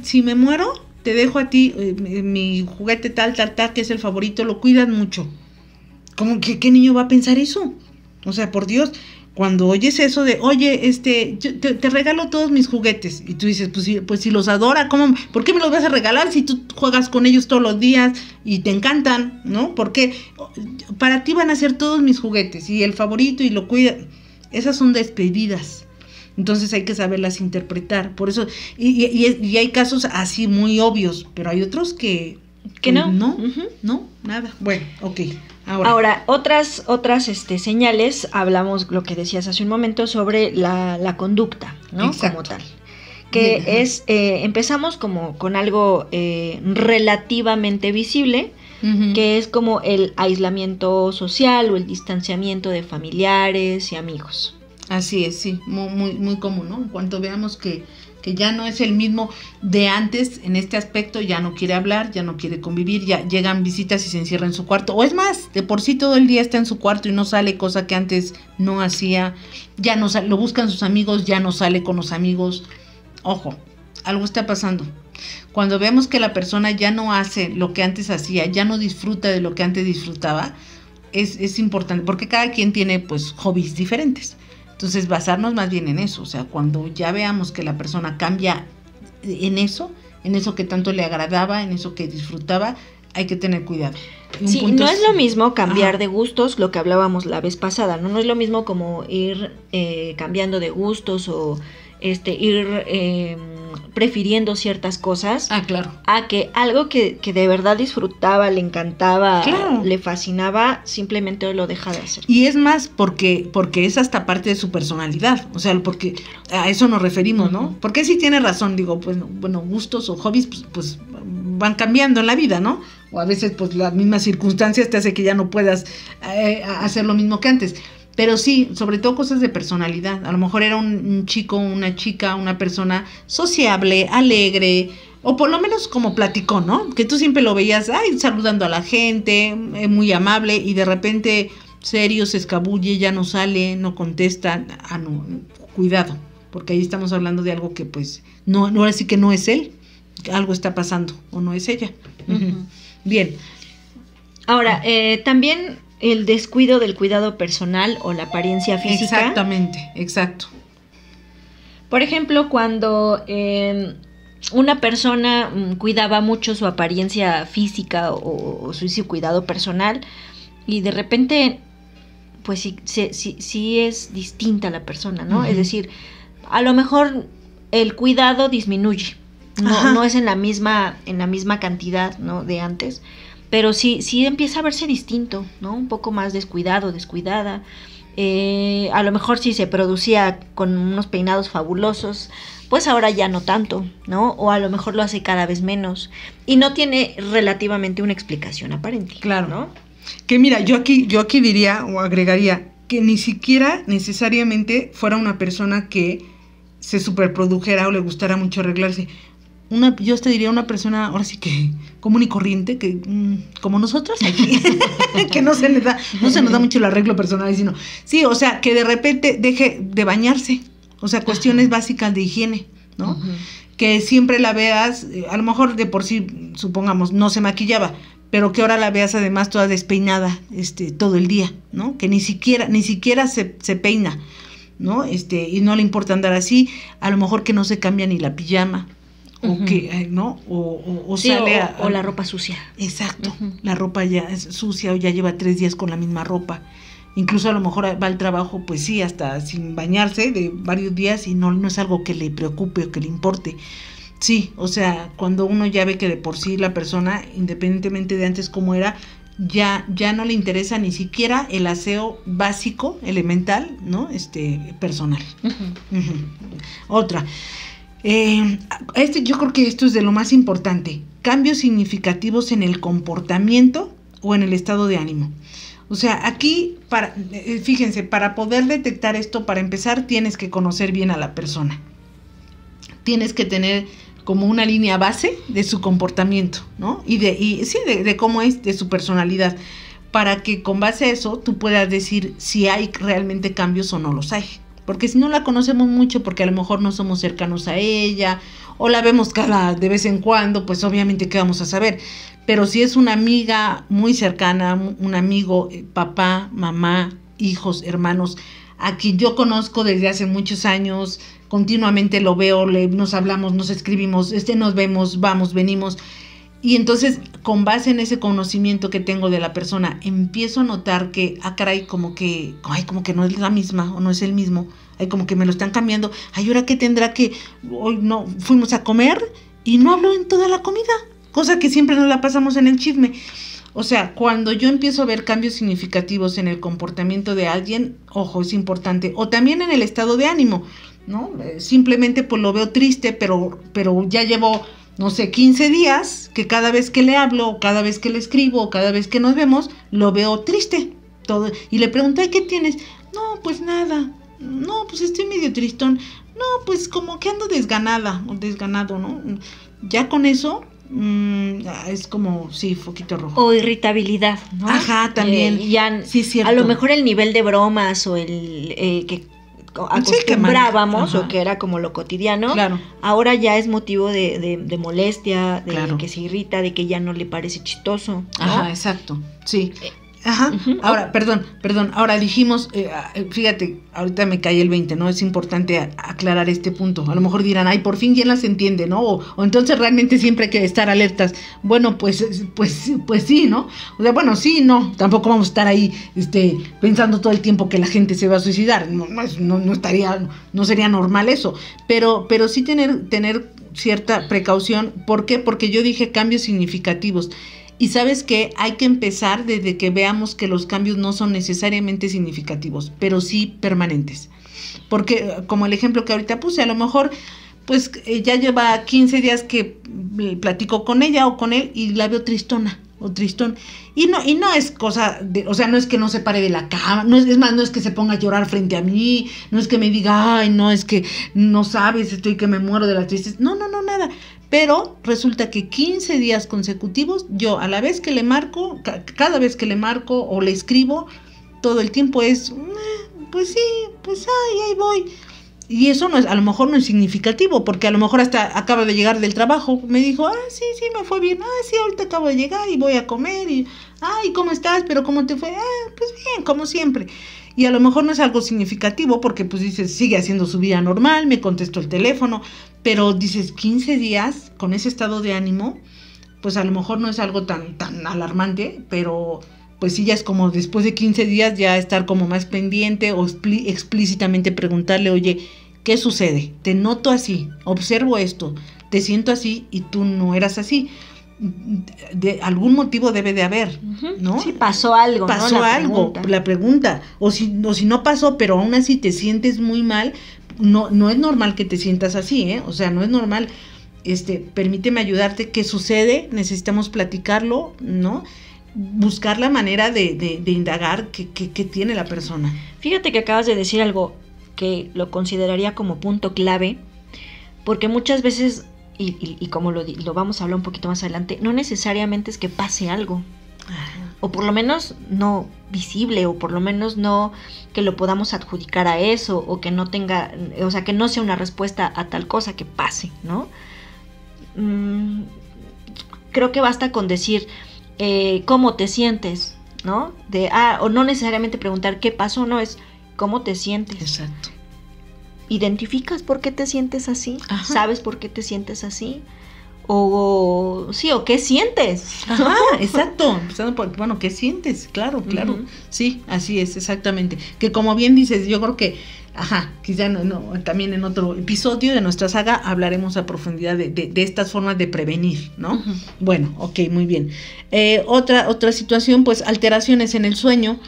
Speaker 2: si me muero, te dejo a ti mi juguete tal, que es el favorito, lo cuidas mucho. ¿Cómo que qué niño va a pensar eso? O sea, por Dios, cuando oyes eso de, oye, yo te regalo todos mis juguetes, y tú dices, pues si los adora, ¿por qué me los vas a regalar si tú juegas con ellos todos los días y te encantan, ¿no? Porque para ti van a ser todos mis juguetes, y el favorito, y lo cuida. Esas son despedidas. Entonces hay que saberlas interpretar. Por eso, y hay casos así muy obvios, pero hay otros que no. No, nada. Bueno, ok.
Speaker 1: Ahora otras señales, hablamos lo que decías hace un momento sobre la conducta, ¿no? Exacto. Como tal. Que bien, es, empezamos como con algo relativamente visible, uh-huh. Que es como el aislamiento social o el distanciamiento de familiares y amigos.
Speaker 2: Así es, sí, muy, muy común, ¿no? En cuanto veamos que ya no es el mismo de antes en este aspecto, ya no quiere hablar, ya no quiere convivir, ya llegan visitas y se encierra en su cuarto, o es más, de por sí todo el día está en su cuarto y no sale, cosa que antes no hacía, ya no sale, lo buscan sus amigos, ya no sale con los amigos. Ojo, algo está pasando. Cuando vemos que la persona ya no hace lo que antes hacía, ya no disfruta de lo que antes disfrutaba, es importante, porque cada quien tiene pues hobbies diferentes. Entonces, basarnos más bien en eso, o sea, cuando ya veamos que la persona cambia en eso que tanto le agradaba, en eso que disfrutaba, hay que tener cuidado.
Speaker 1: Sí, no es lo mismo cambiar de gustos, lo que hablábamos la vez pasada, no es lo mismo como ir cambiando de gustos o ir prefiriendo ciertas cosas,
Speaker 2: claro,
Speaker 1: a que algo que de verdad disfrutaba, le encantaba, claro, le fascinaba, simplemente lo deja de hacer.
Speaker 2: Y es más porque es hasta parte de su personalidad, o sea, porque a eso nos referimos, ¿no? Uh-huh. Porque sí tiene razón, digo, pues bueno, gustos o hobbies pues van cambiando en la vida, ¿no? O a veces pues las mismas circunstancias te hace que ya no puedas hacer lo mismo que antes. Pero sí, sobre todo cosas de personalidad. A lo mejor era un chico, una chica, una persona sociable, alegre, o por lo menos como platicón, ¿no? Que tú siempre lo veías, saludando a la gente, muy amable, y de repente serio, se escabulle, ya no sale, no contesta. No, cuidado, porque ahí estamos hablando de algo que pues no ahora sí que no es él, algo está pasando, o no es ella. Uh-huh. Bien.
Speaker 1: Ahora, también el descuido del cuidado personal o la apariencia física.
Speaker 2: Exactamente, exacto.
Speaker 1: Por ejemplo, cuando una persona cuidaba mucho su apariencia física o su cuidado personal, y de repente, pues sí es distinta la persona, ¿no? Es decir, a lo mejor el cuidado disminuye, no es en la misma cantidad, ¿no?, de antes, pero sí empieza a verse distinto, ¿no? Un poco más descuidado, descuidada. A lo mejor si se producía con unos peinados fabulosos, pues ahora ya no tanto, ¿no? O a lo mejor lo hace cada vez menos y no tiene relativamente una explicación aparente.
Speaker 2: Claro,
Speaker 1: ¿no?
Speaker 2: Que mira, yo aquí diría o agregaría que ni siquiera necesariamente fuera una persona que se superprodujera o le gustara mucho arreglarse. Yo te diría una persona, ahora sí que común y corriente, que como nosotros aquí, que no se nos da mucho el arreglo personal, sino, sí, o sea, que de repente deje de bañarse, o sea, cuestiones básicas de higiene, ¿no? Que siempre la veas, a lo mejor de por sí, supongamos, no se maquillaba, pero que ahora la veas además toda despeinada, todo el día, ¿no? Que ni siquiera se peina, ¿no? Y no le importa andar así, a lo mejor que no se cambia ni la pijama, o que, ¿no? O
Speaker 1: sí,
Speaker 2: sale
Speaker 1: o la ropa sucia.
Speaker 2: Exacto, la ropa ya es sucia o ya lleva 3 días con la misma ropa. Incluso a lo mejor va al trabajo, pues sí, hasta sin bañarse de varios días y no es algo que le preocupe o que le importe. Sí, o sea, cuando uno ya ve que de por sí la persona, independientemente de antes cómo era, ya no le interesa ni siquiera el aseo básico, elemental, ¿no? Personal. Otra. Yo creo que esto es de lo más importante. Cambios significativos en el comportamiento o en el estado de ánimo. O sea, aquí, fíjense, para poder detectar esto, para empezar, tienes que conocer bien a la persona. Tienes que tener como una línea base de su comportamiento, ¿no? Y de cómo es, de su personalidad, para que con base a eso tú puedas decir si hay realmente cambios o no los hay. Porque si no la conocemos mucho, porque a lo mejor no somos cercanos a ella, o la vemos de vez en cuando, pues obviamente ¿qué vamos a saber? Pero si es una amiga muy cercana, un amigo, papá, mamá, hijos, hermanos, a quien yo conozco desde hace muchos años, continuamente lo veo, nos hablamos, nos escribimos, nos vemos, vamos, venimos, y entonces con base en ese conocimiento que tengo de la persona, empiezo a notar que, caray, como que no es la misma o no es el mismo, como que me lo están cambiando, ahora que tendrá que, hoy no, fuimos a comer y no habló en toda la comida, cosa que siempre nos la pasamos en el chisme. O sea, cuando yo empiezo a ver cambios significativos en el comportamiento de alguien, ojo, es importante, o también en el estado de ánimo, ¿no? Simplemente pues lo veo triste, pero ya llevo, no sé, 15 días que cada vez que le hablo, cada vez que le escribo, cada vez que nos vemos, lo veo triste. Todo. Y le pregunté, ¿qué tienes? No, pues nada. No, pues estoy medio tristón. No, pues como que ando desganada o desganado, ¿no? Ya con eso es como, sí, foquito rojo.
Speaker 1: O irritabilidad, ¿no?
Speaker 2: Ajá, también.
Speaker 1: Ya,
Speaker 2: sí, cierto.
Speaker 1: A lo mejor el nivel de bromas o el que acostumbrábamos, o que era como lo cotidiano,
Speaker 2: claro,
Speaker 1: ahora ya es motivo de molestia, de
Speaker 2: claro,
Speaker 1: que se irrita, de que ya no le parece chistoso, ¿no?
Speaker 2: Ajá, exacto, sí. Ajá, ahora, perdón, ahora dijimos, fíjate, ahorita me cae el 20, ¿no? Es importante aclarar este punto. A lo mejor dirán, ay, por fin ya las entiende, ¿no? O entonces realmente siempre hay que estar alertas. Bueno, pues sí, ¿no? O sea, bueno, sí, no, tampoco vamos a estar ahí, pensando todo el tiempo que la gente se va a suicidar. No sería normal eso. Pero sí tener cierta precaución. ¿Por qué? Porque yo dije cambios significativos. Y sabes que hay que empezar desde que veamos que los cambios no son necesariamente significativos, pero sí permanentes. Porque como el ejemplo que ahorita puse, a lo mejor pues ya lleva 15 días que platico con ella o con él y la veo tristona o tristón. Y no es cosa de, o sea, no es que no se pare de la cama, no es que se ponga a llorar frente a mí, no es que me diga, ay, no, es que no sabes, estoy que me muero de la tristeza. No, nada. Pero resulta que 15 días consecutivos, yo a la vez que le marco, cada vez que le marco o le escribo, todo el tiempo es, pues sí, pues ahí voy. Y eso no es, a lo mejor no es significativo, porque a lo mejor hasta acaba de llegar del trabajo, me dijo, sí, me fue bien, sí, ahorita acabo de llegar y voy a comer, y ¿cómo estás? ¿Pero cómo te fue? Pues bien, como siempre. Y a lo mejor no es algo significativo, porque pues dices, sigue haciendo su vida normal, me contestó el teléfono, pero dices, 15 días con ese estado de ánimo, pues a lo mejor no es algo tan alarmante, pero pues sí ya es como después de 15 días ya estar como más pendiente o explícitamente preguntarle, oye, ¿qué sucede? Te noto así, observo esto, te siento así y tú no eras así. De algún motivo debe de haber, ¿no?
Speaker 1: Sí, pasó algo,
Speaker 2: pasó, ¿no? Algo, la pregunta, o si no pasó, pero aún así te sientes muy mal, no es normal que te sientas así, o sea, no es normal. Permíteme ayudarte, ¿qué sucede? Necesitamos platicarlo, ¿no? Buscar la manera de indagar qué tiene la persona.
Speaker 1: Fíjate que acabas de decir algo que lo consideraría como punto clave, porque muchas veces, y como lo vamos a hablar un poquito más adelante, no necesariamente es que pase algo, o por lo menos no visible, o por lo menos no que lo podamos adjudicar a eso, o que no tenga, o sea, que no sea una respuesta a tal cosa que pase, ¿no? Creo que basta con decir cómo te sientes, ¿no? O no necesariamente preguntar qué pasó, no, es cómo te sientes.
Speaker 2: Exacto.
Speaker 1: ¿Identificas por qué te sientes así? Ajá. ¿Sabes por qué te sientes así? O qué sientes.
Speaker 2: Ajá, exacto. Empezando por, bueno, ¿qué sientes? Claro. Sí, así es, exactamente. Que como bien dices, yo creo que quizá también en otro episodio de nuestra saga hablaremos a profundidad de estas formas de prevenir, ¿no? Uh-huh. Bueno, ok, muy bien. Otra situación, pues alteraciones en el sueño.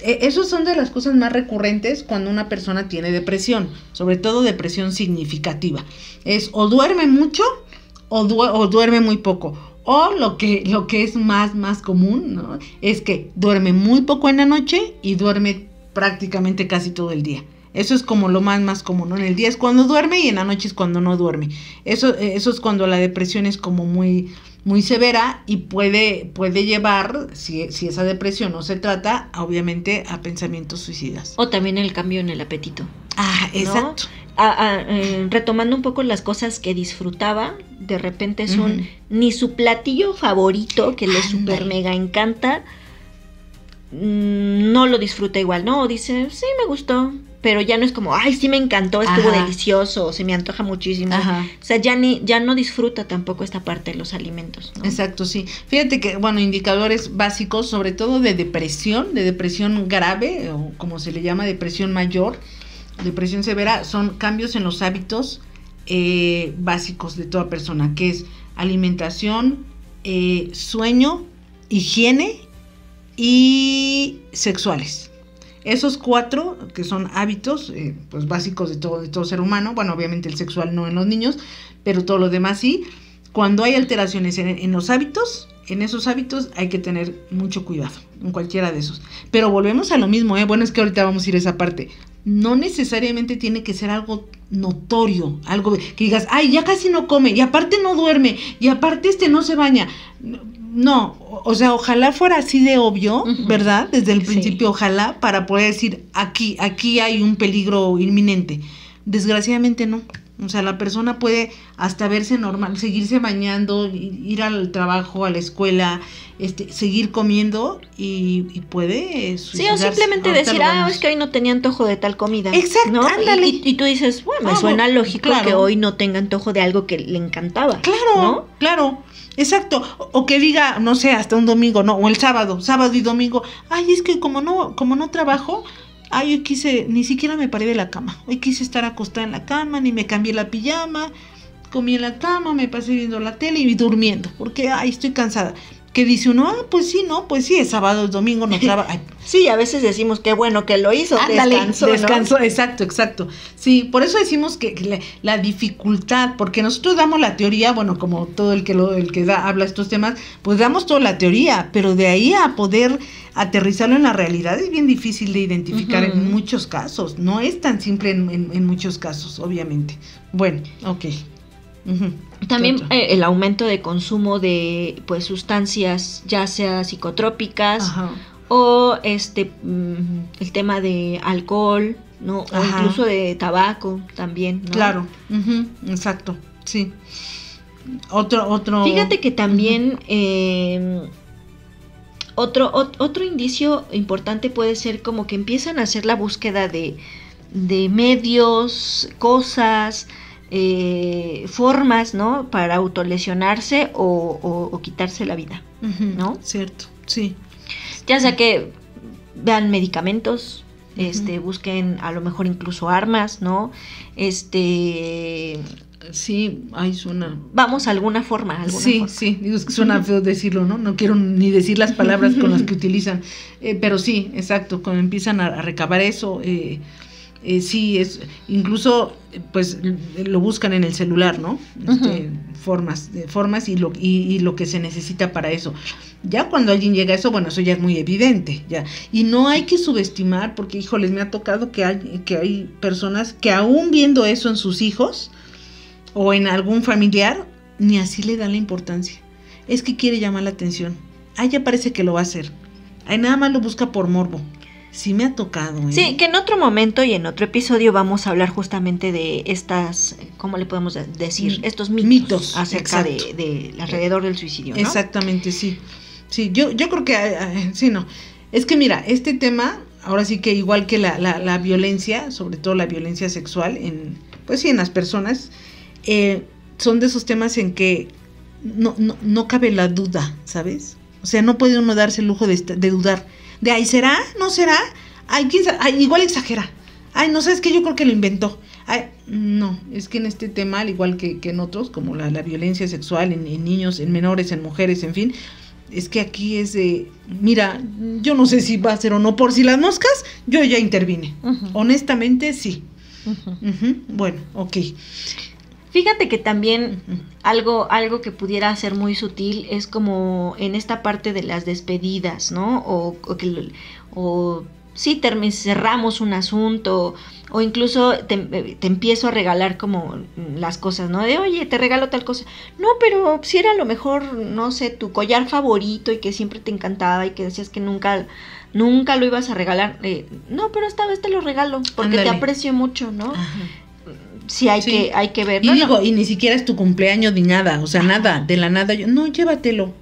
Speaker 2: Esos son de las cosas más recurrentes cuando una persona tiene depresión, sobre todo depresión significativa. Es o duerme mucho o duerme muy poco. O lo que es más común, ¿no? Es que duerme muy poco en la noche y duerme prácticamente casi todo el día. Eso es como lo más común, ¿no? En el día es cuando duerme y en la noche es cuando no duerme. Eso es cuando la depresión es como muy, muy severa y puede llevar, si esa depresión no se trata, obviamente a pensamientos suicidas.
Speaker 1: O también el cambio en el apetito.
Speaker 2: Exacto.
Speaker 1: ¿No? Retomando un poco las cosas que disfrutaba, de repente es ni su platillo favorito, que le super mega encanta, no lo disfruta igual, ¿no? Dice, sí, me gustó, pero ya no es como, ay, sí me encantó, estuvo delicioso, se me antoja muchísimo. Ajá. O sea, ya no disfruta tampoco esta parte de los alimentos, ¿no?
Speaker 2: Exacto, sí. Fíjate que, bueno, indicadores básicos, sobre todo de depresión grave, o como se le llama, depresión mayor, depresión severa, son cambios en los hábitos básicos de toda persona, que es alimentación, sueño, higiene y sexuales. Esos 4 que son hábitos pues básicos de todo ser humano, bueno, obviamente el sexual no en los niños, pero todo lo demás sí. Cuando hay alteraciones en los hábitos, en esos hábitos hay que tener mucho cuidado, en cualquiera de esos. Pero volvemos a lo mismo, bueno, es que ahorita vamos a ir a esa parte. No necesariamente tiene que ser algo notorio, algo que digas, ay, ya casi no come, y aparte no duerme, y aparte no se baña. No, o sea, ojalá fuera así de obvio, ¿verdad? Desde el principio, ojalá, para poder decir, aquí hay un peligro inminente. Desgraciadamente no. O sea, la persona puede hasta verse normal, seguirse bañando, ir al trabajo, a la escuela, seguir comiendo y puede suicidarse.
Speaker 1: Sí, o simplemente decir, es que hoy no tenía antojo de tal comida.
Speaker 2: Exacto,
Speaker 1: ¿no?
Speaker 2: Ándale.
Speaker 1: Y tú dices, bueno, me suena lógico que hoy no tenga antojo de algo que le encantaba.
Speaker 2: Claro, ¿no? Claro. Exacto, o que diga, no sé, hasta un domingo, no, o el sábado y domingo, ay, es que como no trabajo, hoy ni siquiera me paré de la cama, hoy quise estar acostada en la cama, ni me cambié la pijama, comí en la cama, me pasé viendo la tele y durmiendo, porque, estoy cansada. Que dice uno, pues sí, es sábado, es domingo, no trabaja.
Speaker 1: Sí, a veces decimos qué bueno que lo hizo, descansó,
Speaker 2: ¿no? Exacto. Sí, por eso decimos que la dificultad, porque nosotros damos la teoría, bueno, como todo el que habla estos temas, pues damos toda la teoría, pero de ahí a poder aterrizarlo en la realidad es bien difícil de identificar en muchos casos. No es tan simple en muchos casos, obviamente. Bueno, ok.
Speaker 1: También el aumento de consumo de pues sustancias ya sea psicotrópicas o el tema de alcohol, ¿no? O incluso de tabaco también, ¿no?
Speaker 2: Claro, exacto, sí. Otro.
Speaker 1: Fíjate que también otro indicio importante puede ser como que empiezan a hacer la búsqueda de medios, cosas, formas, ¿no? Para autolesionarse o quitarse la vida, ¿no?
Speaker 2: Cierto, sí.
Speaker 1: Ya sea que vean medicamentos, busquen a lo mejor incluso armas, ¿no?
Speaker 2: Sí, ahí suena.
Speaker 1: Vamos, alguna forma.
Speaker 2: Sí, digo, es que suena feo decirlo, ¿no? No quiero ni decir las palabras con las que utilizan, pero sí, exacto, cuando empiezan a recabar eso, sí, es, incluso, pues, lo buscan en el celular, ¿no? Formas y lo que se necesita para eso. Ya cuando alguien llega a eso, bueno, eso ya es muy evidente, ya. Y no hay que subestimar, porque, híjoles, me ha tocado que hay personas que aún viendo eso en sus hijos o en algún familiar, ni así le dan la importancia. Es que quiere llamar la atención. Ya parece que lo va a hacer. Nada más lo busca por morbo. Sí me ha tocado.
Speaker 1: Sí, que en otro momento y en otro episodio vamos a hablar justamente de estas, ¿cómo le podemos decir? Estos mitos acerca de alrededor del suicidio, ¿no?
Speaker 2: Exactamente, sí. Sí, yo creo que, sí, no. Es que mira, este tema, ahora sí que igual que la violencia, sobre todo la violencia sexual, en las personas, son de esos temas en que no cabe la duda, ¿sabes? O sea, no puede uno darse el lujo de dudar. De ahí, ¿será? ¿No será? Igual exagera. No, ¿sabes qué? Yo creo que lo inventó. No, es que en este tema, al igual que en otros, como la violencia sexual en niños, en menores, en mujeres, en fin, es que aquí es de, mira, yo no sé si va a ser o no, por si las moscas, yo ya intervine. Honestamente, sí. Bueno, ok.
Speaker 1: Fíjate que también algo que pudiera ser muy sutil es como en esta parte de las despedidas, ¿no? O sí, cerramos un asunto, o incluso te empiezo a regalar como las cosas, ¿no? De, oye, te regalo tal cosa. No, pero si era a lo mejor, no sé, tu collar favorito y que siempre te encantaba y que decías que nunca lo ibas a regalar. No, pero esta vez te lo regalo porque te aprecio mucho, ¿no? Ajá. Sí, hay que ver.
Speaker 2: Y digo, y ni siquiera es tu cumpleaños ni nada, o sea, nada, de la nada, no, llévatelo.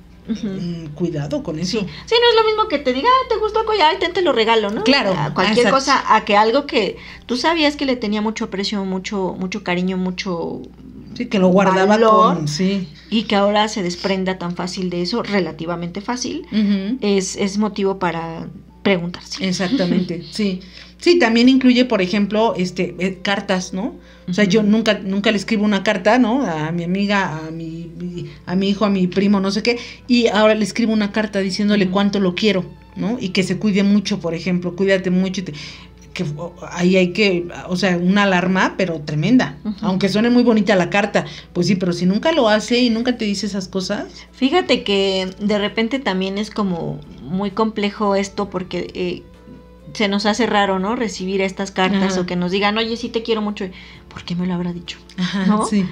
Speaker 2: Cuidado con eso.
Speaker 1: Sí, no es lo mismo que te diga, te gustó el collar, te lo regalo, ¿no?
Speaker 2: Claro.
Speaker 1: Cualquier cosa, a que algo que tú sabías que le tenía mucho aprecio, mucho cariño, mucho...
Speaker 2: Sí, que lo guardaba
Speaker 1: valor, y que ahora se desprenda tan fácil de eso, relativamente fácil, es motivo para preguntarse.
Speaker 2: Exactamente, sí. Sí, también incluye, por ejemplo, cartas, ¿no? O sea, yo nunca le escribo una carta, ¿no? A mi amiga, a mi hijo, a mi primo, no sé qué, y ahora le escribo una carta diciéndole cuánto lo quiero, ¿no? Y que se cuide mucho, por ejemplo, cuídate mucho, que ahí hay que, o sea, una alarma, pero tremenda, aunque suene muy bonita la carta, pues sí, pero si nunca lo hace y nunca te dice esas cosas.
Speaker 1: Fíjate que de repente también es como muy complejo esto porque se nos hace raro, ¿no? Recibir estas cartas o que nos digan, oye, sí te quiero mucho, ¿por qué me lo habrá dicho? ¿No?
Speaker 2: Sí.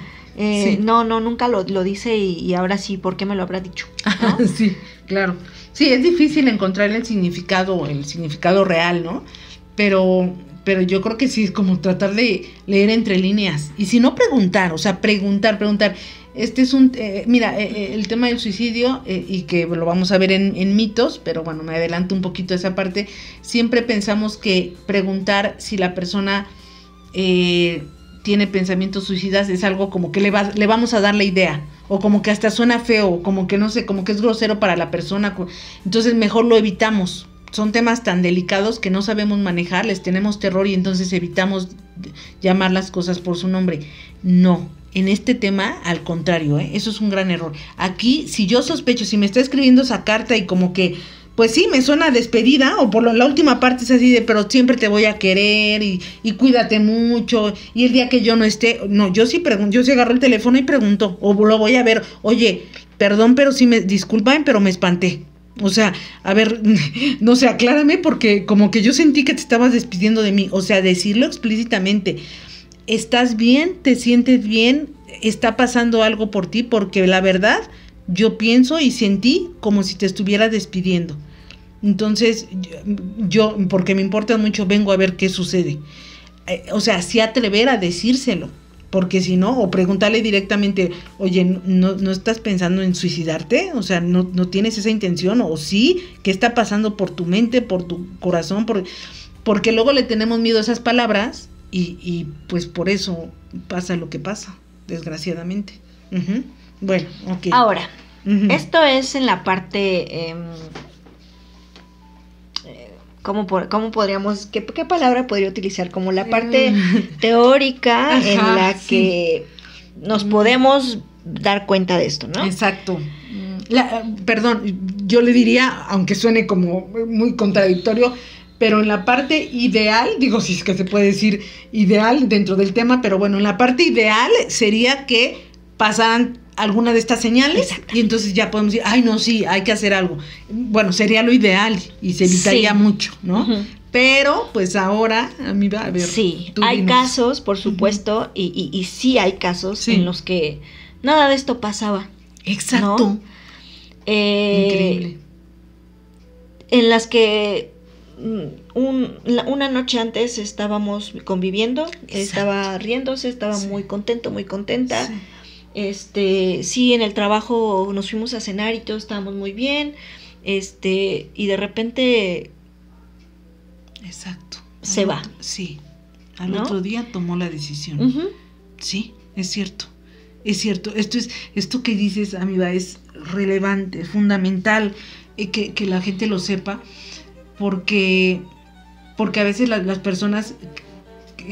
Speaker 1: No, nunca lo dice y ahora sí, ¿por qué me lo habrá dicho? ¿No?
Speaker 2: Sí, claro. Sí, es difícil encontrar el significado real, ¿no? Pero yo creo que sí es como tratar de leer entre líneas. Y si no preguntar, o sea, preguntar. Este es el tema del suicidio, y que lo vamos a ver en mitos, pero bueno, me adelanto un poquito a esa parte. Siempre pensamos que preguntar si la persona tiene pensamientos suicidas es algo como que le vamos a dar la idea, o como que hasta suena feo, como que no sé, como que es grosero para la persona, entonces mejor lo evitamos. Son temas tan delicados que no sabemos manejar, les tenemos terror y entonces evitamos llamar las cosas por su nombre. No, en este tema, al contrario, eso es un gran error. Aquí, si yo sospecho, si me está escribiendo esa carta y como que, pues sí, me suena despedida, o por la última parte es así de, pero siempre te voy a querer y cuídate mucho, y el día que yo no esté, no, yo sí agarro el teléfono y pregunto, o lo voy a ver, oye, perdón, pero sí disculpen, pero me espanté. O sea, a ver, no sé, aclárame porque como que yo sentí que te estabas despidiendo de mí. O sea, decirlo explícitamente. ¿Estás bien? ¿Te sientes bien? ¿Está pasando algo por ti? Porque la verdad, yo pienso y sentí como si te estuviera despidiendo. Entonces, yo porque me importa mucho, vengo a ver qué sucede. o sea, sí atrever a decírselo, porque si no, o preguntarle directamente, oye, ¿no estás pensando en suicidarte? O sea, ¿no tienes esa intención? O sí, ¿qué está pasando por tu mente, por tu corazón? Porque luego le tenemos miedo a esas palabras y pues por eso pasa lo que pasa, desgraciadamente. Uh-huh. Bueno, ok.
Speaker 1: Ahora, esto es en la parte... ¿Cómo podríamos, qué palabra podría utilizar? Como la parte teórica. Ajá, en la que nos podemos dar cuenta de esto, ¿no?
Speaker 2: Exacto. Perdón, yo le diría, aunque suene como muy contradictorio, pero en la parte ideal, digo, si es que se puede decir ideal dentro del tema, pero bueno, en la parte ideal sería que pasaran alguna de estas señales. Y entonces ya podemos decir, ay, no, sí, hay que hacer algo. Bueno, sería lo ideal y se evitaría mucho, ¿no? Uh-huh. Pero, pues ahora, a mí va a ver.
Speaker 1: Sí, hay casos, por supuesto, y sí hay casos en los que nada de esto pasaba.
Speaker 2: Exacto.
Speaker 1: ¿No? Increíble. En las que una noche antes estábamos conviviendo, estaba riéndose, estaba muy contento, muy contenta. Sí, en el trabajo nos fuimos a cenar y todos estábamos muy bien, y de repente se va.
Speaker 2: Sí, al otro día tomó la decisión. Uh-huh. Sí, es cierto. Esto que dices, amiga, es relevante, es fundamental que la gente lo sepa, porque a veces las personas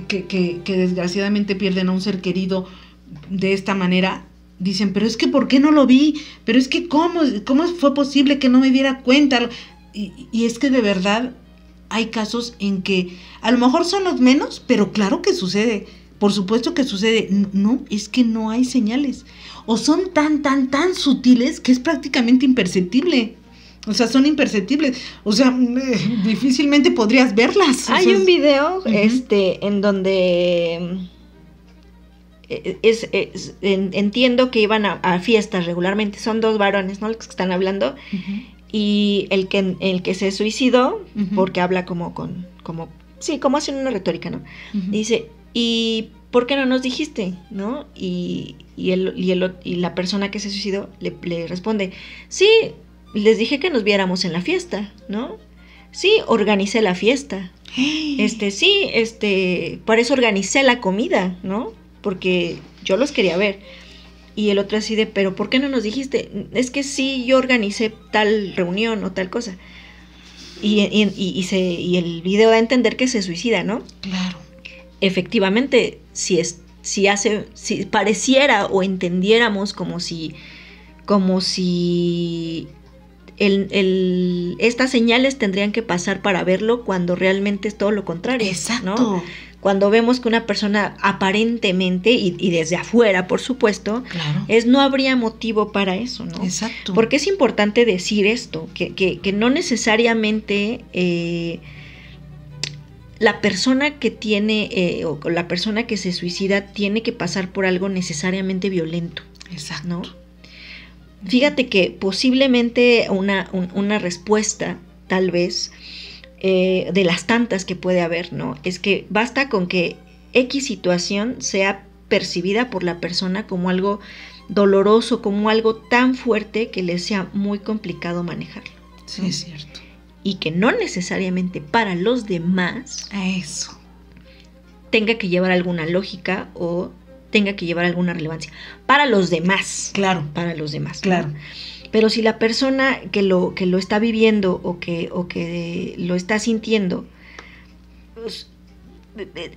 Speaker 2: que desgraciadamente pierden a un ser querido de esta manera, dicen, pero es que ¿por qué no lo vi? Pero es que ¿cómo fue posible que no me diera cuenta? Y es que de verdad hay casos en que a lo mejor son los menos, pero claro que sucede, por supuesto que sucede. No, es que no hay señales, o son tan sutiles que es prácticamente imperceptible. O sea, son imperceptibles. O sea, difícilmente podrías verlas.
Speaker 1: Hay un video en donde entiendo que iban a fiestas regularmente. Son dos varones, ¿no? Los que están hablando. Uh-huh. Y el que se suicidó, uh-huh, porque habla como hacen una retórica, ¿no? Uh-huh. Dice, ¿y por qué no nos dijiste? ¿No? Y la persona que se suicidó le responde, sí, les dije que nos viéramos en la fiesta, ¿no? Sí, organicé la fiesta. Por eso organicé la comida, ¿no? Porque yo los quería ver. Y el otro así de, pero ¿por qué no nos dijiste? Es que sí, yo organicé tal reunión o tal cosa. Y el video da a entender que se suicida, ¿no?
Speaker 2: Claro.
Speaker 1: Efectivamente, si pareciera o entendiéramos como si estas señales tendrían que pasar para verlo, cuando realmente es todo lo contrario.
Speaker 2: Exacto.
Speaker 1: ¿No? Cuando vemos que una persona aparentemente, y desde afuera, por supuesto,
Speaker 2: claro,
Speaker 1: no habría motivo para eso, ¿no?
Speaker 2: Exacto.
Speaker 1: Porque es importante decir esto, que no necesariamente la persona que tiene, o la persona que se suicida tiene que pasar por algo necesariamente violento.
Speaker 2: Exacto.
Speaker 1: ¿No? Fíjate que posiblemente una respuesta, tal vez, de las tantas que puede haber, ¿no? Es que basta con que X situación sea percibida por la persona como algo doloroso, como algo tan fuerte que le sea muy complicado manejarlo.
Speaker 2: Sí, es cierto.
Speaker 1: Y que no necesariamente para los demás
Speaker 2: eso
Speaker 1: tenga que llevar alguna lógica o tenga que llevar alguna relevancia. Para los demás.
Speaker 2: Claro.
Speaker 1: Para los demás.
Speaker 2: Claro.
Speaker 1: ¿No? Pero si la persona que lo está viviendo o que lo está sintiendo, pues,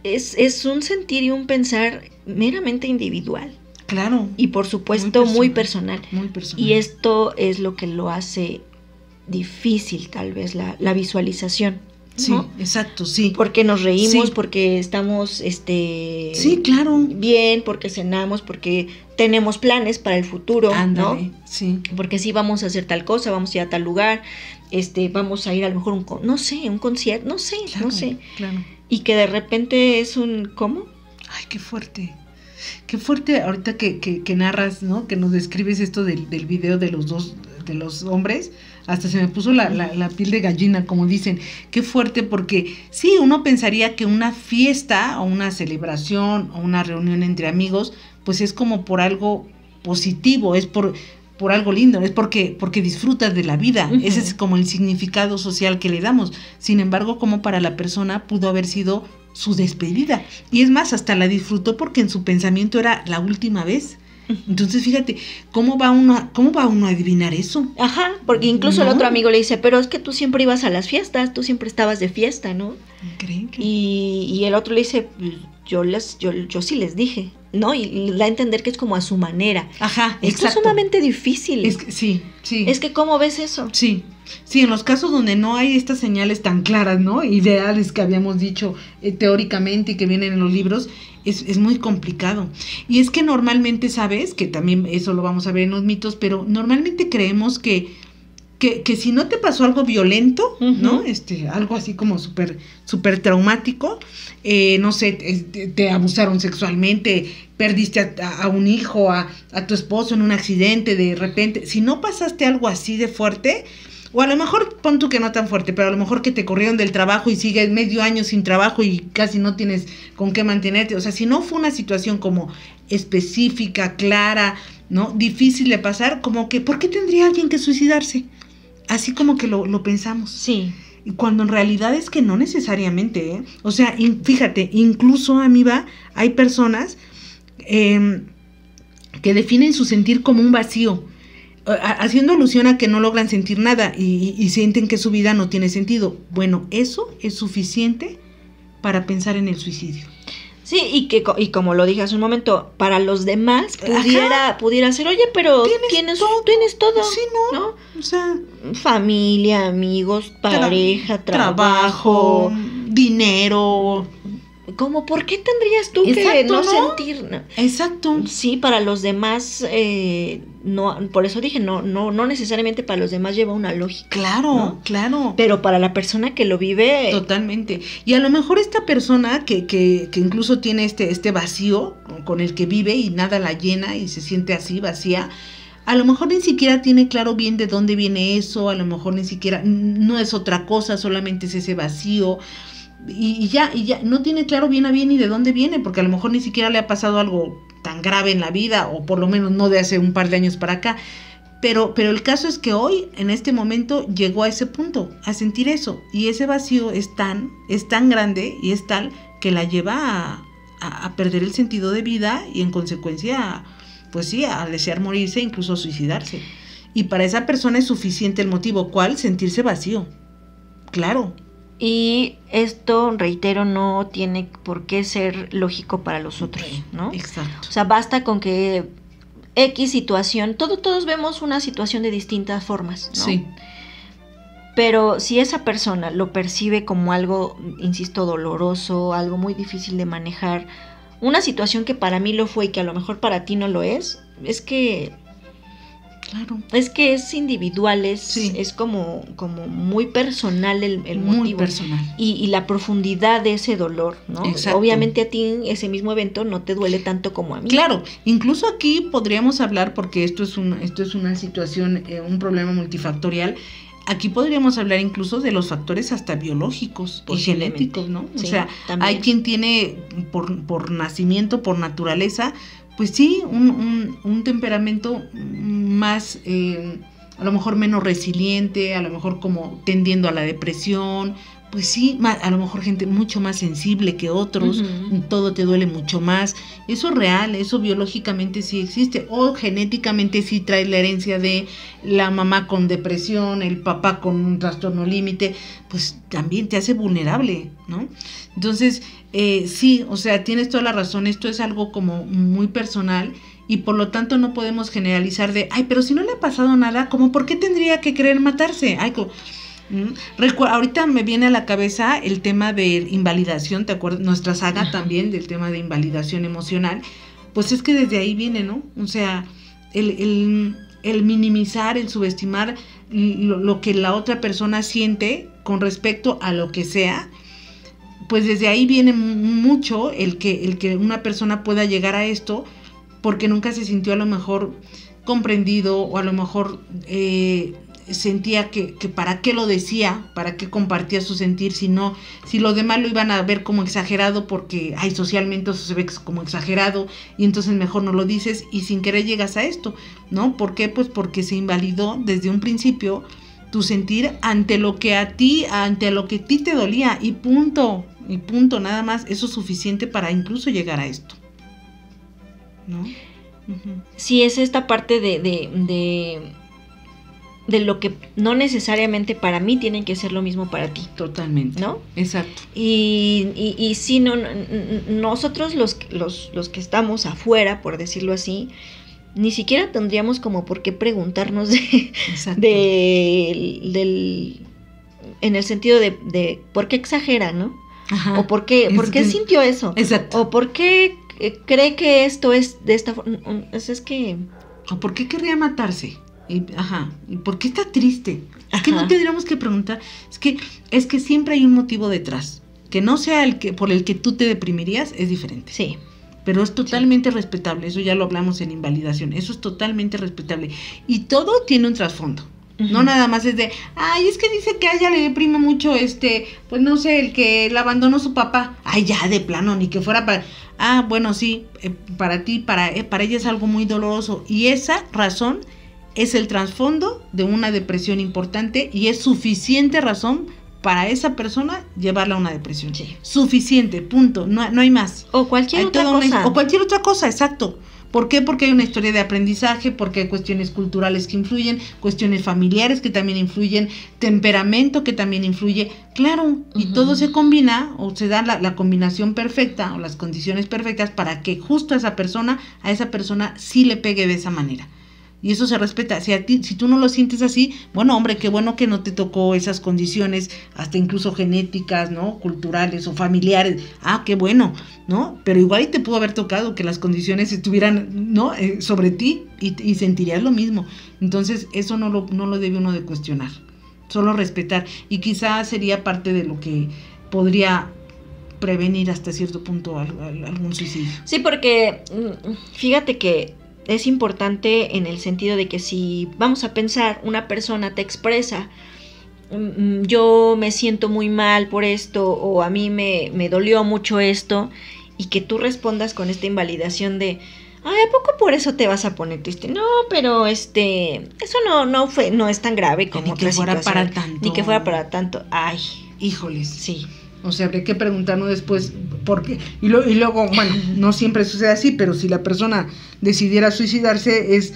Speaker 1: es un sentir y un pensar meramente individual.
Speaker 2: Claro.
Speaker 1: Y por supuesto muy personal.
Speaker 2: Muy personal.
Speaker 1: Y esto es lo que lo hace difícil, tal vez, la visualización.
Speaker 2: Sí,
Speaker 1: ¿no?
Speaker 2: Exacto, sí.
Speaker 1: Porque nos reímos,
Speaker 2: sí,
Speaker 1: porque estamos
Speaker 2: sí, claro,
Speaker 1: bien, porque cenamos, porque tenemos planes para el futuro.
Speaker 2: Ándale,
Speaker 1: ¿no?
Speaker 2: Sí.
Speaker 1: Porque sí, vamos a hacer tal cosa, vamos a ir a tal lugar, vamos a ir a lo mejor un concierto, no sé.
Speaker 2: Claro.
Speaker 1: Y que de repente es ¿cómo?
Speaker 2: Ay, qué fuerte. Qué fuerte ahorita que narras, ¿no? Que nos describes esto del video de los hombres. hasta se me puso la piel de gallina, como dicen. Qué fuerte, porque sí, uno pensaría que una fiesta o una celebración o una reunión entre amigos, pues es como por algo positivo, es por algo lindo, es porque disfrutas de la vida. Uh-huh. Ese es como el significado social que le damos. Sin embargo, como para la persona pudo haber sido su despedida. Y es más, hasta la disfrutó porque en su pensamiento era la última vez. Entonces, fíjate, ¿cómo va uno a adivinar eso?
Speaker 1: Ajá, porque incluso el otro amigo le dice, pero es que tú siempre ibas a las fiestas, tú siempre estabas de fiesta, ¿no?
Speaker 2: Increíble.
Speaker 1: Y el otro le dice, yo sí les dije, ¿no? Y da a entender que es como a su manera.
Speaker 2: Ajá,
Speaker 1: esto es sumamente difícil.
Speaker 2: Es que, sí.
Speaker 1: Es que, ¿cómo ves eso?
Speaker 2: Sí, en los casos donde no hay estas señales tan claras, ¿no? Ideales que habíamos dicho teóricamente y que vienen en los libros, es muy complicado. Y es que normalmente, ¿sabes? Que también eso lo vamos a ver en los mitos, pero normalmente creemos que si no te pasó algo violento, uh-huh, ¿no? Algo así como súper traumático, no sé, te abusaron sexualmente, perdiste a un hijo, a tu esposo en un accidente de repente, si no pasaste algo así de fuerte, o a lo mejor pon tú que no tan fuerte, pero a lo mejor que te corrieron del trabajo y sigues medio año sin trabajo y casi no tienes con qué mantenerte, o sea, si no fue una situación como específica, clara, ¿no? Difícil de pasar, como que, ¿por qué tendría alguien que suicidarse? Así como que lo pensamos.
Speaker 1: Sí.
Speaker 2: Cuando en realidad es que no necesariamente, ¿eh? O sea, fíjate, incluso, amiga, hay personas que definen su sentir como un vacío, haciendo alusión a que no logran sentir nada y sienten que su vida no tiene sentido. Bueno, eso es suficiente para pensar en el suicidio.
Speaker 1: Sí, y como lo dije hace un momento, para los demás pudiera ser, oye, pero tienes todo,
Speaker 2: sí, ¿no? O sea,
Speaker 1: familia, amigos, pareja, trabajo,
Speaker 2: dinero.
Speaker 1: ¿Cómo? ¿Por qué tendrías tú que no sentir?
Speaker 2: Exacto.
Speaker 1: Sí, para los demás, no, por eso dije, no necesariamente para los demás lleva una lógica.
Speaker 2: Claro,
Speaker 1: ¿no?
Speaker 2: Claro.
Speaker 1: Pero para la persona que lo vive.
Speaker 2: Totalmente. Y a lo mejor esta persona que incluso tiene este vacío con el que vive y nada la llena y se siente así, vacía, a lo mejor ni siquiera tiene claro bien de dónde viene eso, a lo mejor ni siquiera, no es otra cosa, solamente es ese vacío. Y ya no tiene claro bien a bien ni de dónde viene, porque a lo mejor ni siquiera le ha pasado algo tan grave en la vida, o por lo menos no de hace un par de años para acá, pero el caso es que hoy, en este momento, llegó a ese punto, a sentir eso, y ese vacío es tan grande y es tal que la lleva a perder el sentido de vida y en consecuencia, pues sí, a desear morirse, incluso a suicidarse. Y para esa persona es suficiente el motivo, ¿cuál? Sentirse vacío, claro.
Speaker 1: Y esto, reitero, no tiene por qué ser lógico para los otros, ¿no?
Speaker 2: Exacto.
Speaker 1: O sea, basta con que X situación, todos vemos una situación de distintas formas, ¿no?
Speaker 2: Sí.
Speaker 1: Pero si esa persona lo percibe como algo, insisto, doloroso, algo muy difícil de manejar, una situación que para mí lo fue y que a lo mejor para ti no lo es que...
Speaker 2: Claro.
Speaker 1: Es que es individual,
Speaker 2: sí,
Speaker 1: es como muy personal el motivo.
Speaker 2: Muy personal.
Speaker 1: Y la profundidad de ese dolor, ¿no?
Speaker 2: Exacto.
Speaker 1: Obviamente a ti ese mismo evento no te duele tanto como a mí.
Speaker 2: Claro, incluso aquí podríamos hablar, porque esto es una situación, un problema multifactorial. Aquí podríamos hablar incluso de los factores hasta biológicos y genéticos, ¿no?
Speaker 1: Sí,
Speaker 2: o sea,
Speaker 1: también.
Speaker 2: Hay quien tiene por nacimiento, por naturaleza, pues sí, un temperamento más, a lo mejor menos resiliente, a lo mejor como tendiendo a la depresión, pues sí, a lo mejor gente mucho más sensible que otros, uh-huh. Todo te duele mucho más. Eso es real, eso biológicamente sí existe, o genéticamente sí trae la herencia de la mamá con depresión, el papá con un trastorno límite, pues también te hace vulnerable, ¿no? Entonces, sí, o sea, tienes toda la razón, esto es algo como muy personal y por lo tanto no podemos generalizar de, pero si no le ha pasado nada, ¿cómo por qué tendría que querer matarse? Ahorita me viene a la cabeza el tema de invalidación, ¿te acuerdas? Nuestra saga también del tema de invalidación emocional, pues es que desde ahí viene, ¿no? O sea, el minimizar, el subestimar lo que la otra persona siente con respecto a lo que sea, pues desde ahí viene mucho el que una persona pueda llegar a esto porque nunca se sintió a lo mejor comprendido o a lo mejor sentía que para qué lo decía, para qué compartía su sentir, si los demás lo iban a ver como exagerado porque socialmente eso se ve como exagerado y entonces mejor no lo dices y sin querer llegas a esto, ¿no? ¿Por qué? Pues porque se invalidó desde un principio tu sentir ante lo que a ti te dolía y punto, nada más. Eso es suficiente para incluso llegar a esto, ¿no? Uh-huh.
Speaker 1: Sí, es esta parte de lo que no necesariamente para mí tienen que ser lo mismo para ti.
Speaker 2: Totalmente.
Speaker 1: ¿No?
Speaker 2: Exacto.
Speaker 1: Y sí, nosotros los que estamos afuera, por decirlo así, ni siquiera tendríamos como por qué preguntarnos en el sentido de por qué exagera, ¿no? Ajá. O por qué sintió eso.
Speaker 2: Exacto.
Speaker 1: O por qué cree que esto es de esta forma. Es que...
Speaker 2: O por qué querría matarse. ¿Y por qué está triste? Es que no tendríamos que preguntar. Es que siempre hay un motivo detrás. Que no sea por el que tú te deprimirías, es diferente.
Speaker 1: Sí.
Speaker 2: Pero es totalmente respetable. Eso ya lo hablamos en invalidación. Eso es totalmente respetable. Y todo tiene un trasfondo. Uh-huh. No nada más es de, es que dice que a ella le deprime mucho pues no sé, el que la abandonó su papá. Ya de plano, ni que fuera para... bueno, sí, para ti, para ella es algo muy doloroso. Y esa razón es el trasfondo de una depresión importante y es suficiente razón para esa persona llevarla a una depresión. Sí. Suficiente, punto, no hay más.
Speaker 1: O cualquier otra cosa.
Speaker 2: O cualquier otra cosa, exacto. ¿Por qué? Porque hay una historia de aprendizaje, porque hay cuestiones culturales que influyen, cuestiones familiares que también influyen, temperamento que también influye. Claro, y todo se combina o se da la combinación perfecta o las condiciones perfectas para que justo a esa persona sí le pegue de esa manera. Y eso se respeta. Si tú no lo sientes así, bueno, hombre, qué bueno que no te tocó esas condiciones, hasta incluso genéticas, ¿no? Culturales o familiares. Qué bueno, ¿no? Pero igual y te pudo haber tocado que las condiciones estuvieran, ¿no? Sobre ti y sentirías lo mismo. Entonces, eso no lo debe uno de cuestionar. Solo respetar. Y quizás sería parte de lo que podría prevenir hasta cierto punto algún suicidio.
Speaker 1: Sí, porque fíjate que es importante en el sentido de que si vamos a pensar, una persona te expresa, yo me siento muy mal por esto, o a mí me dolió mucho esto, y que tú respondas con esta invalidación de, ¿a poco por eso te vas a poner triste? No, pero eso no es tan grave como otra situación. Ni que fuera para tanto.
Speaker 2: Híjoles.
Speaker 1: Sí.
Speaker 2: O sea, habría que preguntarnos después por qué. Y luego, bueno, no siempre sucede así, pero si la persona decidiera suicidarse, es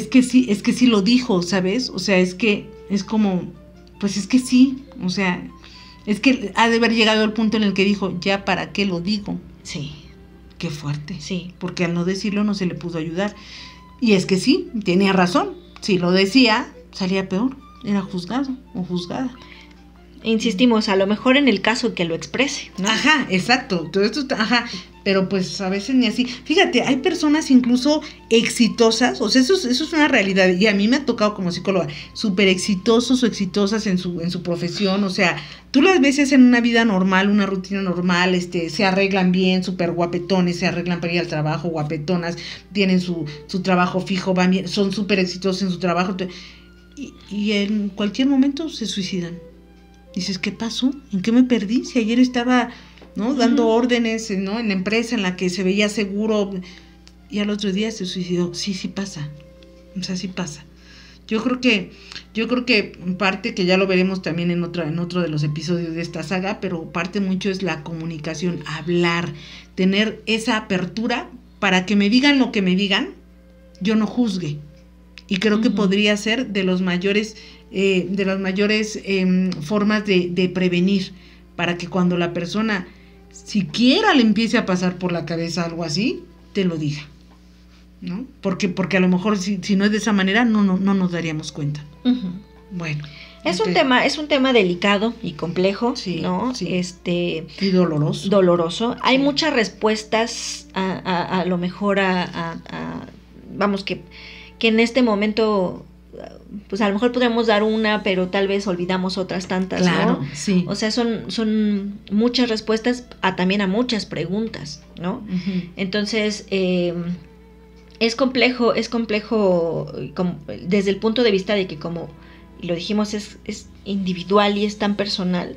Speaker 2: que sí lo dijo, ¿sabes? O sea, es que es como, pues es que sí, o sea, es que ha de haber llegado al punto en el que dijo, ya para qué lo digo.
Speaker 1: Sí.
Speaker 2: Qué fuerte.
Speaker 1: Sí.
Speaker 2: Porque al no decirlo no se le pudo ayudar. Y es que sí, tenía razón. Si lo decía, salía peor. Era juzgado o juzgada.
Speaker 1: Insistimos, a lo mejor en el caso que lo exprese, ¿no?
Speaker 2: Ajá, exacto, todo esto pero pues a veces ni así. Fíjate, hay personas incluso exitosas, o sea, eso es una realidad, y a mí me ha tocado como psicóloga, súper exitosos o exitosas en su profesión, o sea, tú las ves en una vida normal, una rutina normal, se arreglan bien, súper guapetones, se arreglan para ir al trabajo, guapetonas, tienen su trabajo fijo, van bien, son súper exitosos en su trabajo, y en cualquier momento se suicidan. Dices, ¿qué pasó? ¿En qué me perdí? Si ayer estaba, ¿no? Dando órdenes, ¿no? En la empresa en la que se veía seguro y al otro día se suicidó. Sí pasa. O sea, sí pasa. Yo creo que parte, que ya lo veremos también en otro de los episodios de esta saga, pero parte mucho es la comunicación, hablar, tener esa apertura para que me digan lo que me digan, yo no juzgue. Y creo que podría ser de las mayores formas de prevenir, para que cuando la persona siquiera le empiece a pasar por la cabeza algo así, te lo diga, ¿no? Porque a lo mejor si no es de esa manera no nos daríamos cuenta. Uh-huh. Bueno.
Speaker 1: Es un tema delicado y complejo, sí, ¿no? Sí.
Speaker 2: Y doloroso.
Speaker 1: Doloroso. Hay muchas respuestas a lo mejor vamos, que en este momento, pues a lo mejor podemos dar una, pero tal vez olvidamos otras tantas,
Speaker 2: claro,
Speaker 1: ¿no?
Speaker 2: Sí.
Speaker 1: O sea, son muchas respuestas también a muchas preguntas, ¿no? Uh-huh. Entonces, Es complejo desde el punto de vista de que, como lo dijimos, es individual y es tan personal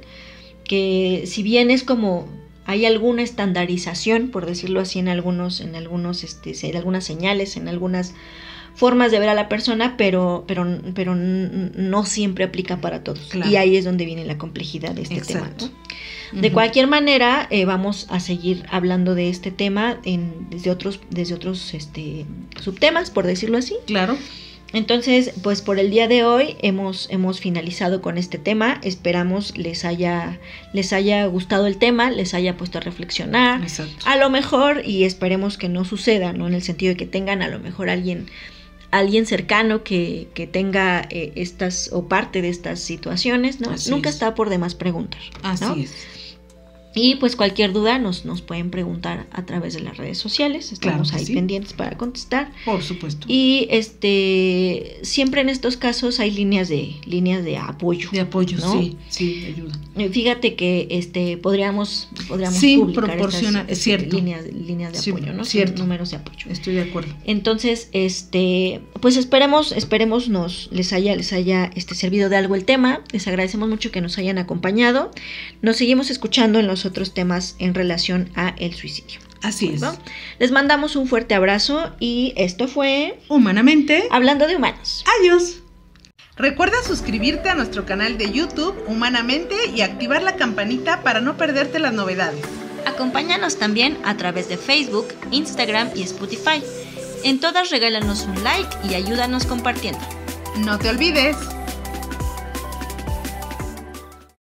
Speaker 1: que, si bien es como hay alguna estandarización, por decirlo así, en algunas señales, en algunas formas de ver a la persona, pero no siempre aplica para todos. Claro. Y ahí es donde viene la complejidad de este tema, ¿no? De cualquier manera, vamos a seguir hablando de este tema desde otros subtemas, por decirlo así.
Speaker 2: Claro.
Speaker 1: Entonces, pues por el día de hoy hemos finalizado con este tema. Esperamos les haya gustado el tema, les haya puesto a reflexionar.
Speaker 2: Exacto.
Speaker 1: A lo mejor, y esperemos que no suceda, ¿no? En el sentido de que tengan a lo mejor alguien cercano que tenga estas o parte de estas situaciones, ¿no? Nunca está por demás preguntar, ¿no?
Speaker 2: Así es.
Speaker 1: Y pues cualquier duda nos pueden preguntar a través de las redes sociales. Estamos ahí pendientes para contestar.
Speaker 2: Por supuesto.
Speaker 1: Y siempre en estos casos hay líneas de apoyo.
Speaker 2: De apoyo, ¿no? Sí, ayuda.
Speaker 1: Fíjate que podríamos publicar
Speaker 2: proporciona,
Speaker 1: estas líneas de apoyo, ¿no?
Speaker 2: Cierto.
Speaker 1: Números de apoyo.
Speaker 2: Estoy de acuerdo.
Speaker 1: Entonces, pues esperemos les haya servido de algo el tema. Les agradecemos mucho que nos hayan acompañado. Nos seguimos escuchando en los otros temas en relación a el suicidio.
Speaker 2: Así es.
Speaker 1: Les mandamos un fuerte abrazo y esto fue
Speaker 2: Humanamente
Speaker 1: Hablando de Humanos.
Speaker 2: Adiós. Recuerda suscribirte a nuestro canal de YouTube Humanamente y activar la campanita para no perderte las novedades.
Speaker 1: Acompáñanos también a través de Facebook, Instagram y Spotify. En todas regálanos un like y ayúdanos compartiendo.
Speaker 2: No te olvides.